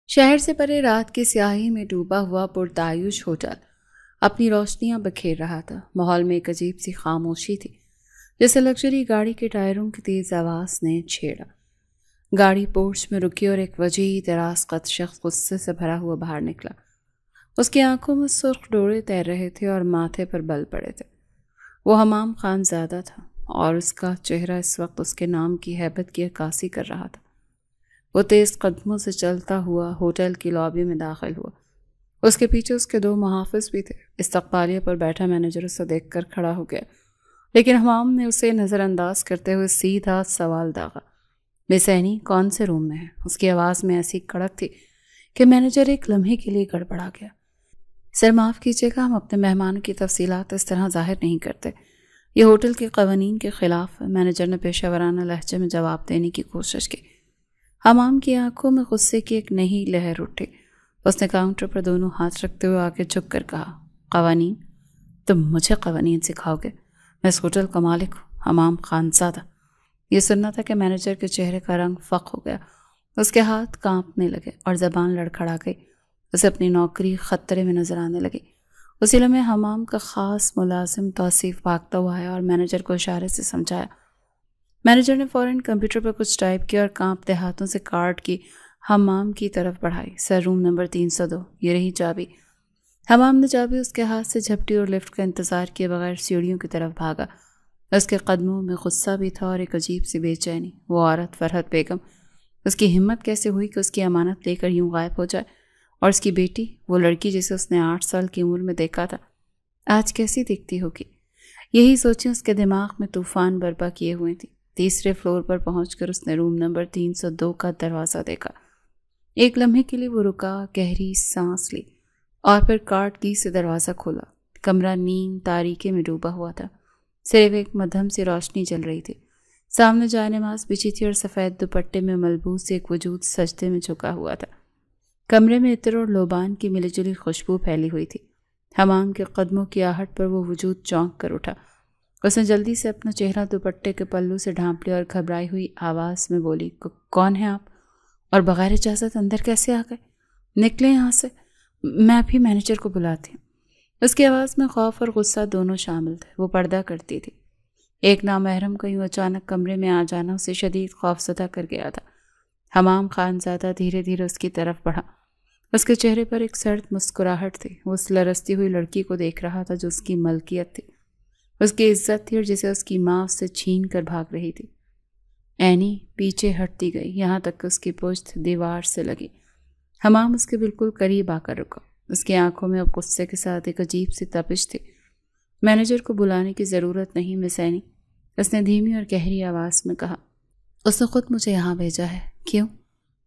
شہر سے پرے رات کی سیاہی میں ڈوبا ہوا پرتعیش ہوٹل اپنی روشنیاں بکھیر رہا تھا۔ ماحول میں ایک عجیب سی خاموشی تھی، جیسے لگژری گاڑی کے ٹائروں کی تیز آواز نے چھیڑا۔ گاڑی پورچ میں رکی اور ایک وجیح دراز قد شخص غصے سے بھرا ہوا باہر نکلا۔ اس کی آنکھوں میں سرخ ڈوڑے تیر رہے تھے اور ماتھے پر بل پڑے تھے۔ وہ حمام خان زادہ تھا اور اس کا چہرہ اس وقت اس کے نام کی ہیبت کی عکاسی کر رہا تھا۔ وہ تیز قدموں سے چلتا ہوا ہوٹل کی لابی میں داخل ہوا۔ اس کے پیچھے اس کے دو محافظ بھی تھے۔ استقبالیہ پر بیٹھا مینیجر اسے دیکھ کر کھڑا ہو گیا، لیکن حمام نے اسے نظر انداز کرتے ہوئے سیدھا سوال داغا۔ بے سینی کون سے روم میں ہے؟ اس کی آواز میں ایسی کڑک تھی کہ مینیجر ایک لمحے کے لیے گڑبڑا گیا۔ سر معاف کیجیے گا، ہم اپنے مہمانوں کی تفصیلات اس طرح ظاہر نہیں کرتے، یہ ہوٹل کے قوانین کے خلاف ہے، مینیجر نے پیشہ ورانہ لہجے میں جواب دینے کی کوشش کی۔ حمام کی آنکھوں میں غصے کی ایک نئی لہر اٹھی۔ اس نے کاؤنٹر پر دونوں ہاتھ رکھتے ہوئے آگے جھک کر کہا، قوانین؟ تم مجھے قوانین سکھاؤ گے؟ میں اس ہوٹل کا مالک ہوں، حمام خان زادہ۔ یہ سننا تھا کہ مینیجر کے چہرے کا رنگ فق ہو گیا۔ اس کے ہاتھ کانپنے لگے اور زبان لڑکھڑا گئی۔ اسے اپنی نوکری خطرے میں نظر آنے لگی۔ اسی لمحے حمام کا خاص ملازم توصیف بھاگتا ہوا آیا اور مینیجر کو اشارے سے سمجھایا۔ مینیجر نے فوراً کمپیوٹر پر کچھ ٹائپ کیا اور کانپتے ہاتھوں سے کارڈ کی حمام کی طرف بڑھائی۔ سر، روم نمبر 302، یہ رہی چابی۔ حمام نے چابی اس کے ہاتھ سے جھپٹی اور لفٹ کا انتظار کیے بغیر سیڑھیوں کی طرف بھاگا۔ اس کے قدموں میں غصہ بھی تھا اور ایک عجیب سی بے چینی۔ وہ عورت فرحت بیگم، اس کی ہمت کیسے ہوئی کہ اس کی امانت لے کر یوں غائب ہو جائے؟ اور اس کی بیٹی، وہ لڑکی جسے اس نے 8 سال کی عمر میں دیکھا تھا، آج کیسی دکھتی ہوگی؟ یہی سوچیں اس کے دماغ میں طوفان برپا کیے ہوئے تھی۔ تیسرے فلور پر پہنچ کر اس نے روم نمبر 302 کا دروازہ دیکھا۔ ایک لمحے کے لیے وہ رکا، گہری سانس لی اور پھر کارڈ کی سے دروازہ کھولا۔ کمرہ نیم تاریکی میں ڈوبا ہوا تھا، صرف ایک مدھم سی روشنی جل رہی تھی۔ سامنے جائے نماز بچھی تھی اور سفید دوپٹے میں ملبوس ایک وجود سجدے میں جھکا ہوا تھا۔ کمرے میں عطر اور لوبان کی ملی جلی خوشبو پھیلی ہوئی تھی۔ حمام کے قدموں کی آہٹ پر وہ وجود چونک کر اٹھا۔ اس نے جلدی سے اپنا چہرہ دوپٹے کے پلو سے ڈھانپ لیا اور گھبرائی ہوئی آواز میں بولی، کون ہیں آپ؟ اور بغیر اجازت اندر کیسے آ گئے؟ نکلیں یہاں سے، میں ابھی مینیجر کو بلاتی ہوں۔ اس کی آواز میں خوف اور غصہ دونوں شامل تھے۔ وہ پردہ کرتی تھی۔ ایک نامحرم کا یوں اچانک کمرے میں آ جانا اسے شدید خوفزدہ کر گیا تھا۔ حمام خان زادہ دھیرے دھیرے اس کی طرف بڑھا۔ اس کے چہرے پر ایک سرد مسکراہٹ تھی۔ وہ اس لرزتی ہوئی لڑکی کو دیکھ رہا تھا جو اس کی ملکیت تھی، اس کی عزت تھی اور جسے اس کی ماں اس سے چھین کر بھاگ رہی تھی۔ اینی پیچھے ہٹتی گئی، یہاں تک کہ اس کی پشت دیوار سے لگی۔ حمام اس کے بالکل قریب آ کر رکا۔ اس کی آنکھوں میں غصے کے ساتھ ایک عجیب سی تپش تھی۔ مینیجر کو بلانے کی ضرورت نہیں مس اینی، اس نے دھیمی اور گہری آواز میں کہا۔ اس نے خود مجھے یہاں بھیجا ہے۔ کیوں؟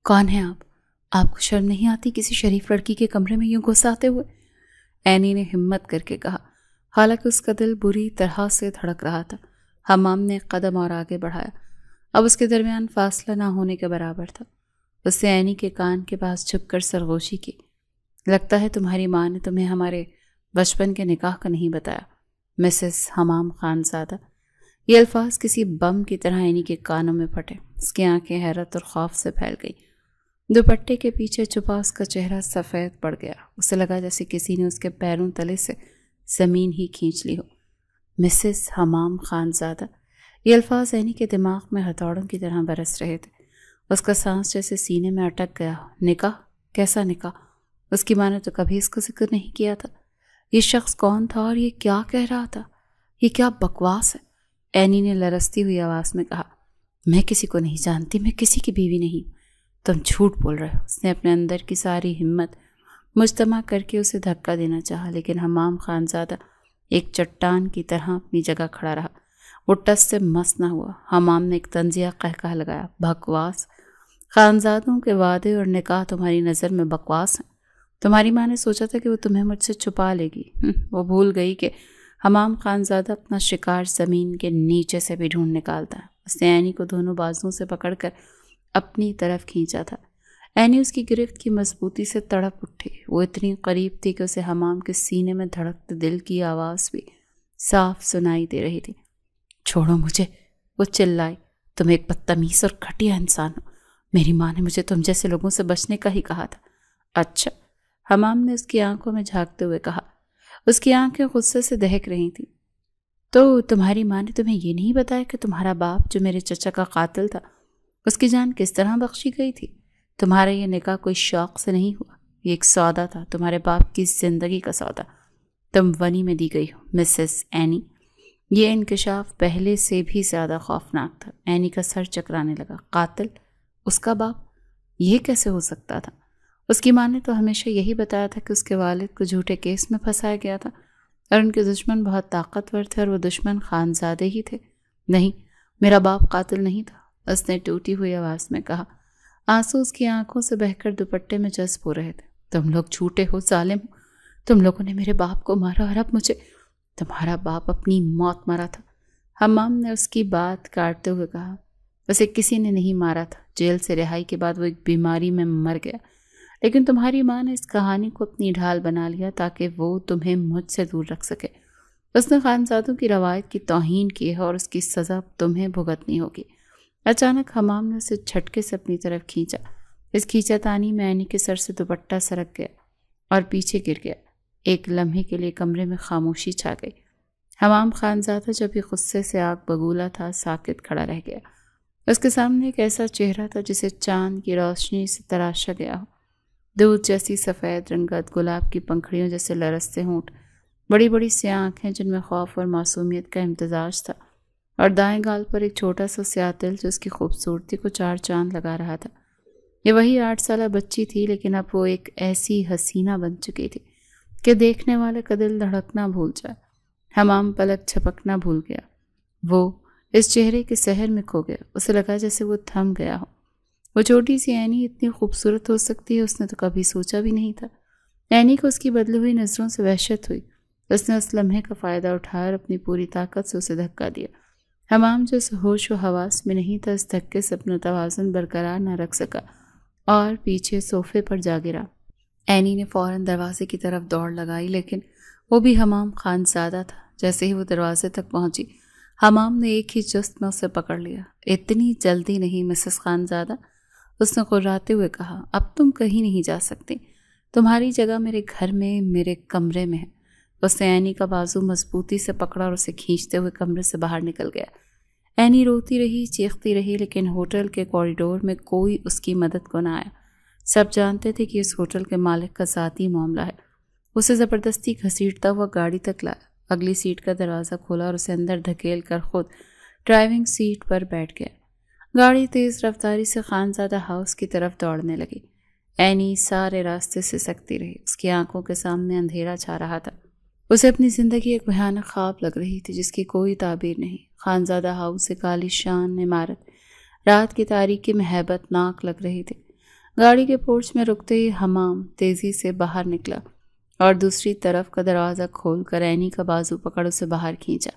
کون ہیں آپ؟ آپ کو شرم نہیں آتی کسی شریف لڑکی کے کمرے میں یوں گھس آتے ہوئے؟ اینی نے ہمت کر کے کہا، حالانکہ اس کا دل بری طرح سے دھڑک رہا تھا۔ حمام نے ایک قدم اور آگے بڑھایا۔ اب اس کے درمیان فاصلہ نہ ہونے کے برابر تھا۔ اس نے اینی کے کان کے پاس چھپ کر سرگوشی کی۔ لگتا ہے تمہاری ماں نے تمہیں ہمارے بچپن کے نکاح کا نہیں بتایا، مسز حمام خان زادہ۔ یہ الفاظ کسی بم کی طرح اینی کے کانوں میں پھٹے۔ اس کی آنکھیں حیرت اور خوف سے پھیل گئی۔ دوپٹے کے پیچھے چھپا اس کا چہرہ سفید پڑ گیا۔ اسے لگا جیسے کسی نے اس کے پیروں تلے سے زمین ہی کھینچ لی ہو۔ مسز حمام خان زادہ، یہ الفاظ اینی کے دماغ میں ہتھوڑوں کی طرح برس رہے تھے۔ اس کا سانس جیسے سینے میں اٹک گیا۔ نکاح؟ کیسا نکاح؟ اس کی ماں نے تو کبھی اس کا ذکر نہیں کیا تھا۔ یہ شخص کون تھا اور یہ کیا کہہ رہا تھا؟ یہ کیا بکواس ہے؟ اینی نے لرزتی ہوئی آواز میں کہا، میں کسی کو نہیں جانتی، میں کسی کی بیوی نہیں۔ تم جھوٹ بول رہے ہو۔ اس نے اپنے اندر کی ساری ہمت مجتمع کر کے اسے دھکا دینا چاہا، لیکن حمام خان زادہ ایک چٹان کی طرح اپنی جگہ کھڑا رہا۔ وہ ٹس سے مس نہ ہوا۔ حمام نے ایک طنزیہ قہقہ لگایا، بکواس؟ خانزادوں کے وعدے اور نکاح تمہاری نظر میں بکواس ہیں؟ تمہاری ماں نے سوچا تھا کہ وہ تمہیں مجھ سے چھپا لے گی۔ وہ بھول گئی کہ حمام خان زادہ اپنا شکار زمین کے نیچے سے بھی ڈھونڈ نکالتا ہے۔ اس نے اینی کو دونوں بازوؤں سے پکڑ کر اپنی طرف کھینچا تھا۔ اینی اس کی گرفت کی مضبوطی سے تڑپ اٹھی۔ وہ اتنی قریب تھی کہ اسے حمام کے سینے میں دھڑکتے دل کی آواز بھی صاف سنائی دے رہی تھی۔ چھوڑو مجھے، وہ چلائی، تم ایک بدتمیز اور گھٹیا انسان ہو۔ میری ماں نے مجھے تم جیسے لوگوں سے بچنے کا ہی کہا تھا۔ اچھا، حمام نے اس کی آنکھوں میں جھانکتے ہوئے کہا۔ اس کی آنکھیں غصے سے دہک رہی تھیں۔ تو تمہاری ماں نے تمہیں یہ نہیں بتایا کہ تمہارا باپ جو میرے چچا کا قاتل تھا، اس کی جان کس طرح بخشی گئی تھی؟ تمہارا یہ نکاح کوئی شوق سے نہیں ہوا، یہ ایک سودا تھا، تمہارے باپ کی زندگی کا سودا۔ تم ونی میں دی گئی ہو مسز اینی۔ یہ انکشاف پہلے سے بھی زیادہ خوفناک تھا۔ اینی کا سر چکرانے لگا۔ قاتل؟ اس کا باپ؟ یہ کیسے ہو سکتا تھا؟ اس کی ماں نے تو ہمیشہ یہی بتایا تھا کہ اس کے والد کو جھوٹے کیس میں پھنسایا گیا تھا اور ان کے دشمن بہت طاقتور تھے اور وہ دشمن خانزادے ہی تھے۔ نہیں، میرا باپ قاتل نہیں تھا، اس نے ٹوٹی ہوئی آواز میں کہا۔ آنسو اس کی آنکھوں سے بہہ کر دوپٹے میں جذب ہو رہے تھے۔ تم لوگ جھوٹے ہو، ظالم ہو، تم لوگوں نے میرے باپ کو مارا اور اب مجھے… تمہارا باپ اپنی موت مرا تھا، حمام نے اس کی بات کاٹتے ہوئے کہا۔ اسے کسی نے نہیں مارا تھا، جیل سے رہائی کے بعد وہ ایک بیماری میں مر گیا، لیکن تمہاری ماں نے اس کہانی کو اپنی ڈھال بنا لیا تاکہ وہ تمہیں مجھ سے دور رکھ سکے۔ اس نے خانزادوں کی روایت کی توہین کی ہے اور اس کی سزا تمہیں بھگتنی ہوگی۔ اچانک حمام نے اسے جھٹکے سے اپنی طرف کھینچا۔ اس کھینچا تانی میں اینی کے سر سے دوپٹہ سرک گیا اور پیچھے گر گیا۔ ایک لمحے کے لیے کمرے میں خاموشی چھا گئی۔ حمام خانزادہ جو بھی غصے سے آگ بگولا تھا، ساکت کھڑا رہ گیا۔ اس کے سامنے ایک ایسا چہرہ تھا جسے چاند کی روشنی سے تراشا گیا ہو۔ دودھ جیسی سفید رنگت، گلاب کی پنکھڑیوں جیسے لرزتے ہونٹ، بڑی بڑی سیاہ آنکھیں جن میں خوف اور معصومیت کا امتزاج تھا، اور دائیں گال پر ایک چھوٹا سا سیاہ تل جو اس کی خوبصورتی کو 4 چاند لگا رہا تھا۔ یہ وہی 8 سالہ بچی تھی، لیکن اب وہ ایک ایسی حسینہ بن چکی تھی کہ دیکھنے والے کا دل دھڑکنا بھول جائے۔ حمام پلک چھپکنا بھول گیا۔ وہ اس چہرے کے سحر میں کھو گیا۔ اسے لگا جیسے وہ تھم گیا ہو۔ وہ چھوٹی سی اینی اتنی خوبصورت ہو سکتی ہے، اس نے تو کبھی سوچا بھی نہیں تھا۔ اینی کو اس کی بدلی ہوئی نظروں سے وحشت ہوئی۔ اس نے اس لمحے کا فائدہ اٹھایا اور اپنی پوری طاقت سے اسے دھکا دیا۔ حمام جو اس ہوش و حواس میں نہیں تھا، اس دھکے سے اپنا توازن برقرار نہ رکھ سکا اور پیچھے صوفے پر جا گرا۔ اینی نے فوراً دروازے کی طرف دوڑ لگائی، لیکن وہ بھی حمام خانزادہ تھا۔ جیسے ہی وہ دروازے تک پہنچی، حمام نے ایک ہی جست میں اسے پکڑ لیا۔ اتنی جلدی نہیں مسز خانزادہ، اس نے قراتے ہوئے کہا، اب تم کہیں نہیں جا سکتی، تمہاری جگہ میرے گھر میں، میرے کمرے میں ہے۔ اس نے اینی کا بازو مضبوطی سے پکڑا اور اسے کھینچتے ہوئے کمرے سے باہر نکل گیا۔ اینی روتی رہی، چیختی رہی، لیکن ہوٹل کے کوریڈور میں کوئی اس کی مدد کو نہ آیا۔ سب جانتے تھے کہ اس ہوٹل کے مالک کا ذاتی معاملہ ہے۔ اسے زبردستی گھسیٹتا ہوا گاڑی تک لایا، اگلی سیٹ کا دروازہ کھولا اور اسے اندر دھکیل کر خود ڈرائیونگ سیٹ پر بیٹھ گیا۔ گاڑی تیز رفتاری سے خانزادہ ہاؤس کی طرف دوڑنے لگی۔ اینی سارے راستے سے سکتی رہی۔ اس کی آنکھوں کے سامنے اندھیرا چھا رہا تھا۔ اسے اپنی زندگی ایک بھیانک خواب لگ رہی تھی جس کی کوئی تعبیر نہیں۔ خانزادہ ہاؤس ایک عالی شان عمارت رات کی تاریکی میں ہیبت ناک لگ رہی تھی۔ گاڑی کے پورچ میں رکتے ہی حمام تیزی سے باہر نکلا اور دوسری طرف کا دروازہ کھول کر اینی کا بازو پکڑ اسے باہر کھینچا۔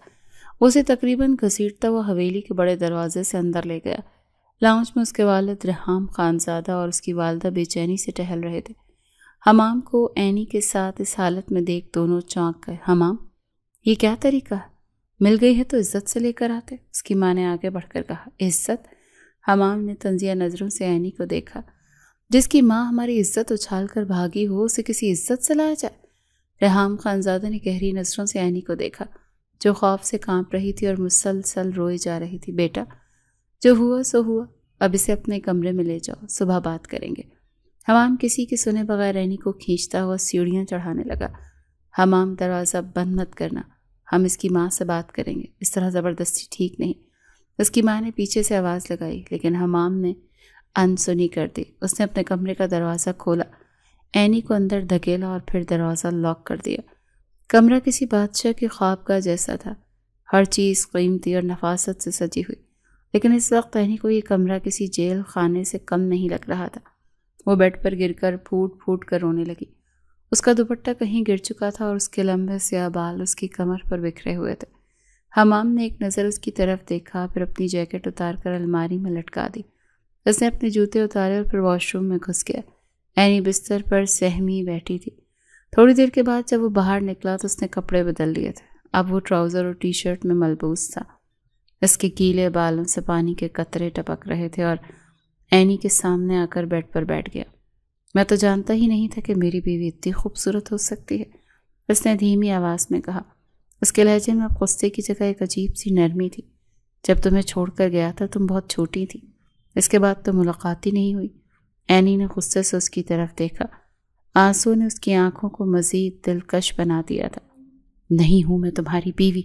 اسے تقریباً گھسیٹتا ہوا حویلی کے بڑے دروازے سے اندر لے گیا۔ لاؤنج میں اس کے والد ریحام خانزادہ اور اس کی والدہ بے چینی سے ٹہل رہے تھے۔ حمام کو اینی کے ساتھ اس حالت میں دیکھ دونوں چونک گئے۔ حمام، یہ کیا طریقہ ہے؟ مل گئی ہے تو عزت سے لے کر آتے، اس کی ماں نے آگے بڑھ کر کہا۔ عزت؟ حمام نے طنزیہ نظروں سے اینی کو دیکھا۔ جس کی ماں ہماری عزت اچھال کر بھاگی ہو، اسے کسی عزت سے لایا جائے؟ ریحام خانزادہ نے گہری نظروں سے اینی کو دیکھا، جو خوف سے کانپ رہی تھی اور مسلسل روئی جا رہی تھی۔ بیٹا، جو ہوا سو ہوا، اب اسے اپنے کمرے میں لے جاؤ، صبح بات کریں گے۔ حمام کسی کے سنے بغیر اینی کو کھینچتا ہوا سیڑھیاں چڑھانے لگا۔ حمام، دروازہ بند مت کرنا، ہم اس کی ماں سے بات کریں گے، اس طرح زبردستی ٹھیک نہیں۔ اس کی ماں نے پیچھے سے آواز لگائی، لیکن حمام نے انسنی کر دی۔ اس نے اپنے کمرے کا دروازہ کھولا، اینی کو اندر دھکیلا اور پھر دروازہ لاک کر دیا۔ کمرہ کسی بادشاہ کی خوابگاہ جیسا تھا، ہر چیز قیمتی اور نفاست سے سجی ہوئی، لیکن اس وقت اینی کو یہ کمرہ کسی جیل خانے سے کم نہیں لگ رہا تھا۔ وہ بیڈ پر گر کر پھوٹ پھوٹ کر رونے لگی۔ اس کا دوپٹہ کہیں گر چکا تھا اور اس کے لمبے سیاہ بال اس کی کمر پر بکھرے ہوئے تھے۔ حمام نے ایک نظر اس کی طرف دیکھا، پھر اپنی جیکٹ اتار کر الماری میں لٹکا دی۔ اس نے اپنے جوتے اتارے اور پھر واش روم میں گھس گیا۔ اینی بستر پر سہمی بیٹھی تھی۔ تھوڑی دیر کے بعد جب وہ باہر نکلا تو اس نے کپڑے بدل لیے تھے۔ اب وہ ٹراؤزر اور ٹی شرٹ میں ملبوس تھا۔ اس کے گیلے بالوں سے پانی کے قطرے ٹپک رہے تھے اور اینی کے سامنے آ کر بیڈ پر بیٹھ گیا۔ میں تو جانتا ہی نہیں تھا کہ میری بیوی اتنی خوبصورت ہو سکتی ہے، اس نے دھیمی آواز میں کہا۔ اس کے لہجے میں اب غصے کی جگہ ایک عجیب سی نرمی تھی۔ جب تمہیں چھوڑ کر گیا تھا تم بہت چھوٹی تھی، اس کے بعد تو ملاقات ہی نہیں ہوئی۔ اینی نے غصے سے اس کی طرف دیکھا۔ آنسو نے اس کی آنکھوں کو مزید دلکش بنا دیا تھا۔ نہیں ہوں میں تمہاری بیوی،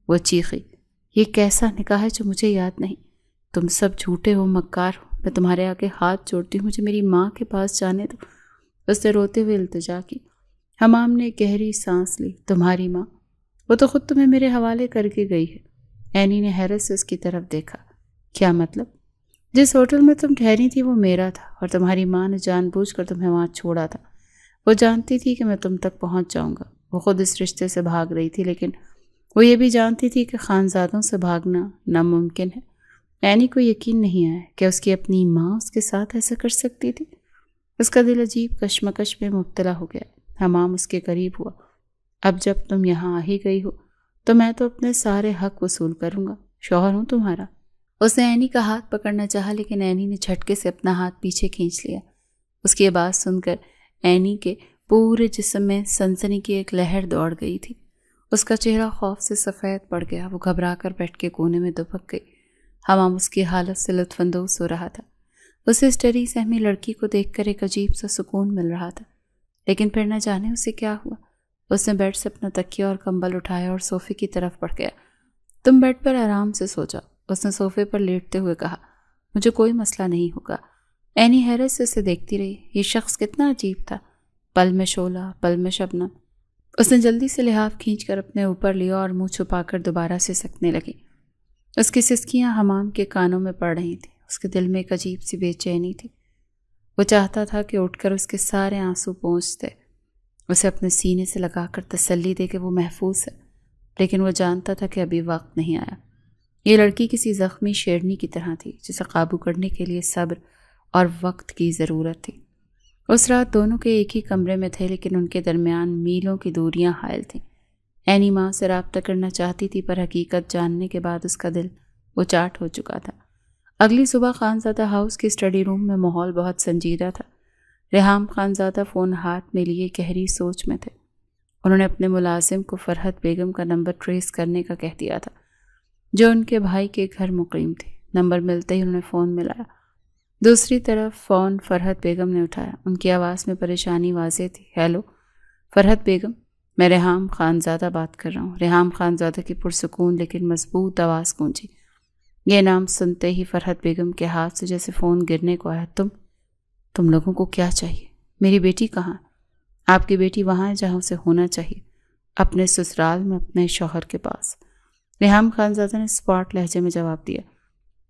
وہ چیخی۔ یہ کیسا نکاح ہے جو مجھے یاد نہیں؟ تم سب جھوٹے ہو، مکار ہو، میں تمہارے آگے ہاتھ جوڑتی ہوں، مجھے میری ماں کے پاس جانے دو، اس نے روتے ہوئے التجا کی۔ حمام نے گہری سانس لی۔ تمہاری ماں؟ وہ تو خود تمہیں میرے حوالے کر کے گئی ہے۔ اینی نے حیرت سے اس کی طرف دیکھا۔ کیا مطلب؟ جس ہوٹل میں تم ٹھہری تھی وہ میرا تھا، اور تمہاری ماں نے جان بوجھ کر تمہیں وہاں چھوڑا تھا۔ وہ جانتی تھی کہ میں تم تک پہنچ جاؤں گا۔ وہ خود اس رشتے سے بھاگ رہی تھی، لیکن وہ یہ بھی جانتی تھی کہ خانزادوں سے بھاگنا ناممکن ہے۔ اینی کو یقین نہیں آیا کہ اس کی اپنی ماں اس کے ساتھ ایسا کر سکتی تھی۔ اس کا دل عجیب کشمکش میں مبتلا ہو گیا۔ حمام اس کے قریب ہوا۔ اب جب تم یہاں آ ہی گئی ہو تو میں تو اپنے سارے حق وصول کروں گا، شوہر ہوں تمہارا۔ اس نے اینی کا ہاتھ پکڑنا چاہا، لیکن اینی نے جھٹکے سے اپنا ہاتھ پیچھے کھینچ لیا۔ اس کی آواز سن کر اینی کے پورے جسم میں سنسنی کی ایک لہر دوڑ گئی تھی۔ اس کا چہرہ خوف سے سفید پڑ گیا۔ وہ گھبرا کر بیٹھ کے کونے میں دبک گئی۔ حمام اس کی حالت سے لطف اندوز ہو رہا تھا۔ اسے اس ڈری سہمی لڑکی کو دیکھ کر ایک عجیب سا سکون مل رہا تھا، لیکن پھر نہ جانے اسے کیا ہوا۔ اس نے بیڈ سے اپنا تکیہ اور کمبل اٹھایا اور صوفے کی طرف بڑھ گیا۔ تم بیڈ پر آرام سے سو جاؤ، اس نے صوفے پر لیٹتے ہوئے کہا۔ مجھے کوئی مسئلہ نہیں ہوگا۔ اینی حیرت سے اسے دیکھتی رہی۔ یہ شخص کتنا عجیب تھا، پل میں شعلہ، پل میں شبنم۔ اس نے جلدی سے لحاف کھینچ کر اپنے اوپر لیا اور منہ چھپا کر دوبارہ سے سکنے لگی۔ اس کی سسکیاں حمام کے کانوں میں پڑ رہی تھیں۔ اس کے دل میں ایک عجیب سی بے چینی تھی۔ وہ چاہتا تھا کہ اٹھ کر اس کے سارے آنسو پونچھ دے، اسے اپنے سینے سے لگا کر تسلی دے کہ وہ محفوظ ہے، لیکن وہ جانتا تھا کہ ابھی وقت نہیں آیا۔ یہ لڑکی کسی زخمی شیرنی کی طرح تھی جسے قابو کرنے کے لیے صبر اور وقت کی ضرورت تھی۔ اس رات دونوں کے ایک ہی کمرے میں تھے، لیکن ان کے درمیان میلوں کی دوریاں حائل تھیں۔ اینی ماں سے رابطہ کرنا چاہتی تھی، پر حقیقت جاننے کے بعد اس کا دل اچاٹ ہو چکا تھا۔ اگلی صبح خانزادہ ہاؤس کے اسٹڈی روم میں ماحول بہت سنجیدہ تھا۔ ریحام خانزادہ فون ہاتھ میں لیے گہری سوچ میں تھے۔ انہوں نے اپنے ملازم کو فرحت بیگم کا نمبر ٹریس کرنے کا کہہ دیا تھا، جو ان کے بھائی کے گھر مقیم تھے۔ نمبر ملتے ہی انہوں نے فون ملایا۔ دوسری طرف فون فرحت بیگم نے اٹھایا۔ ان کی آواز میں پریشانی واضح تھی۔ ہیلو فرحت بیگم، میں ریحام خانزادہ بات کر رہا ہوں۔ ریحام خانزادہ کی پرسکون لیکن مضبوط آواز گونجی۔ یہ نام سنتے ہی فرحت بیگم کے ہاتھ سے جیسے فون گرنے کو آیا۔ تم لوگوں کو کیا چاہیے؟ میری بیٹی کہاں؟ آپ کی بیٹی وہاں ہے جہاں اسے ہونا چاہیے، اپنے سسرال میں، اپنے شوہر کے پاس۔ ریحام خانزادہ نے اسپاٹ لہجے میں جواب دیا۔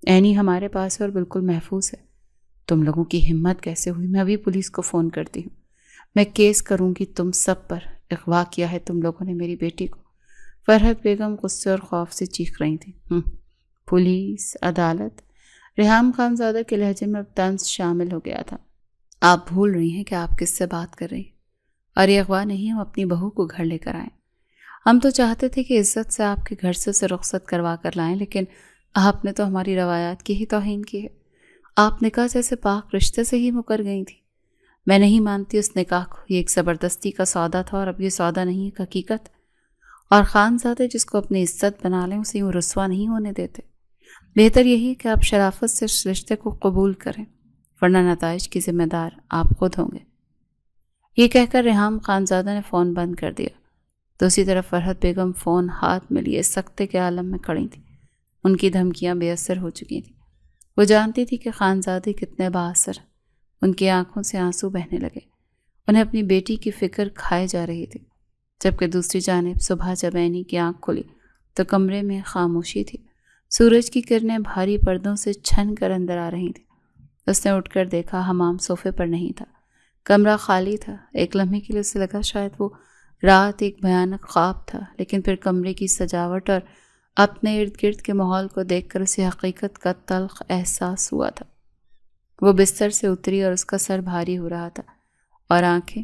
اینی ہمارے پاس ہے اور بالکل محفوظ ہے۔ تم لوگوں کی ہمت کیسے ہوئی؟ میں ابھی پولیس کو فون کرتی ہوں، میں کیس کروں گی تم سب پر۔ اغوا کیا ہے تم لوگوں نے میری بیٹی کو۔ فرحت بیگم غصے اور خوف سے چیخ رہی تھیں۔ پولیس، عدالت؟ ریحام خانزادہ کے لہجے میں اب طنز شامل ہو گیا تھا۔ آپ بھول رہی ہیں کہ آپ کس سے بات کر رہی ہیں، اور یہ اغوا نہیں، ہم اپنی بہو کو گھر لے کر آئیں۔ ہم تو چاہتے تھے کہ عزت سے آپ کے گھر سے اسے رخصت کروا کر لائیں، لیکن آپ نے تو ہماری روایات کی ہی توہین کی ہے۔ آپ نکاح جیسے پاک رشتے سے ہی مکر گئی تھی۔ میں نہیں مانتی اس نکاح کو، یہ ایک زبردستی کا سودا تھا، اور اب یہ سودا نہیں، ایک حقیقت۔ اور خانزادے جس کو اپنی عزت بنا لیں اسے یوں رسوا نہیں ہونے دیتے۔ بہتر یہی ہے کہ آپ شرافت سے اس رشتے کو قبول کریں، ورنہ نتائج کی ذمہ دار آپ خود ہوں گے۔ یہ کہہ کر ریحام خانزادہ نے فون بند کر دیا۔ دوسری طرف فرحت بیگم فون ہاتھ میں لیے سکتے کے عالم میں کھڑی تھی۔ ان کی دھمکیاں بے اثر ہو چکی تھیں۔ وہ جانتی تھی کہ خانزادے کتنے با اثر۔ ان کی آنکھوں سے آنسو بہنے لگے۔ انہیں اپنی بیٹی کی فکر کھائے جا رہی تھی۔ جبکہ دوسری جانب صبح جب اینی کی آنکھ کھلی تو کمرے میں خاموشی تھی۔ سورج کی کرنیں بھاری پردوں سے چھن کر اندر آ رہی تھیں۔ اس نے اٹھ کر دیکھا، حمام صوفے پر نہیں تھا، کمرہ خالی تھا۔ ایک لمحے کے لیے اسے لگا شاید وہ رات ایک بھیانک خواب تھا، لیکن پھر کمرے کی سجاوٹ اور اپنے ارد گرد کے ماحول کو دیکھ کر اسے حقیقت کا تلخ احساس ہوا تھا۔ وہ بستر سے اتری اور اس کا سر بھاری ہو رہا تھا اور آنکھیں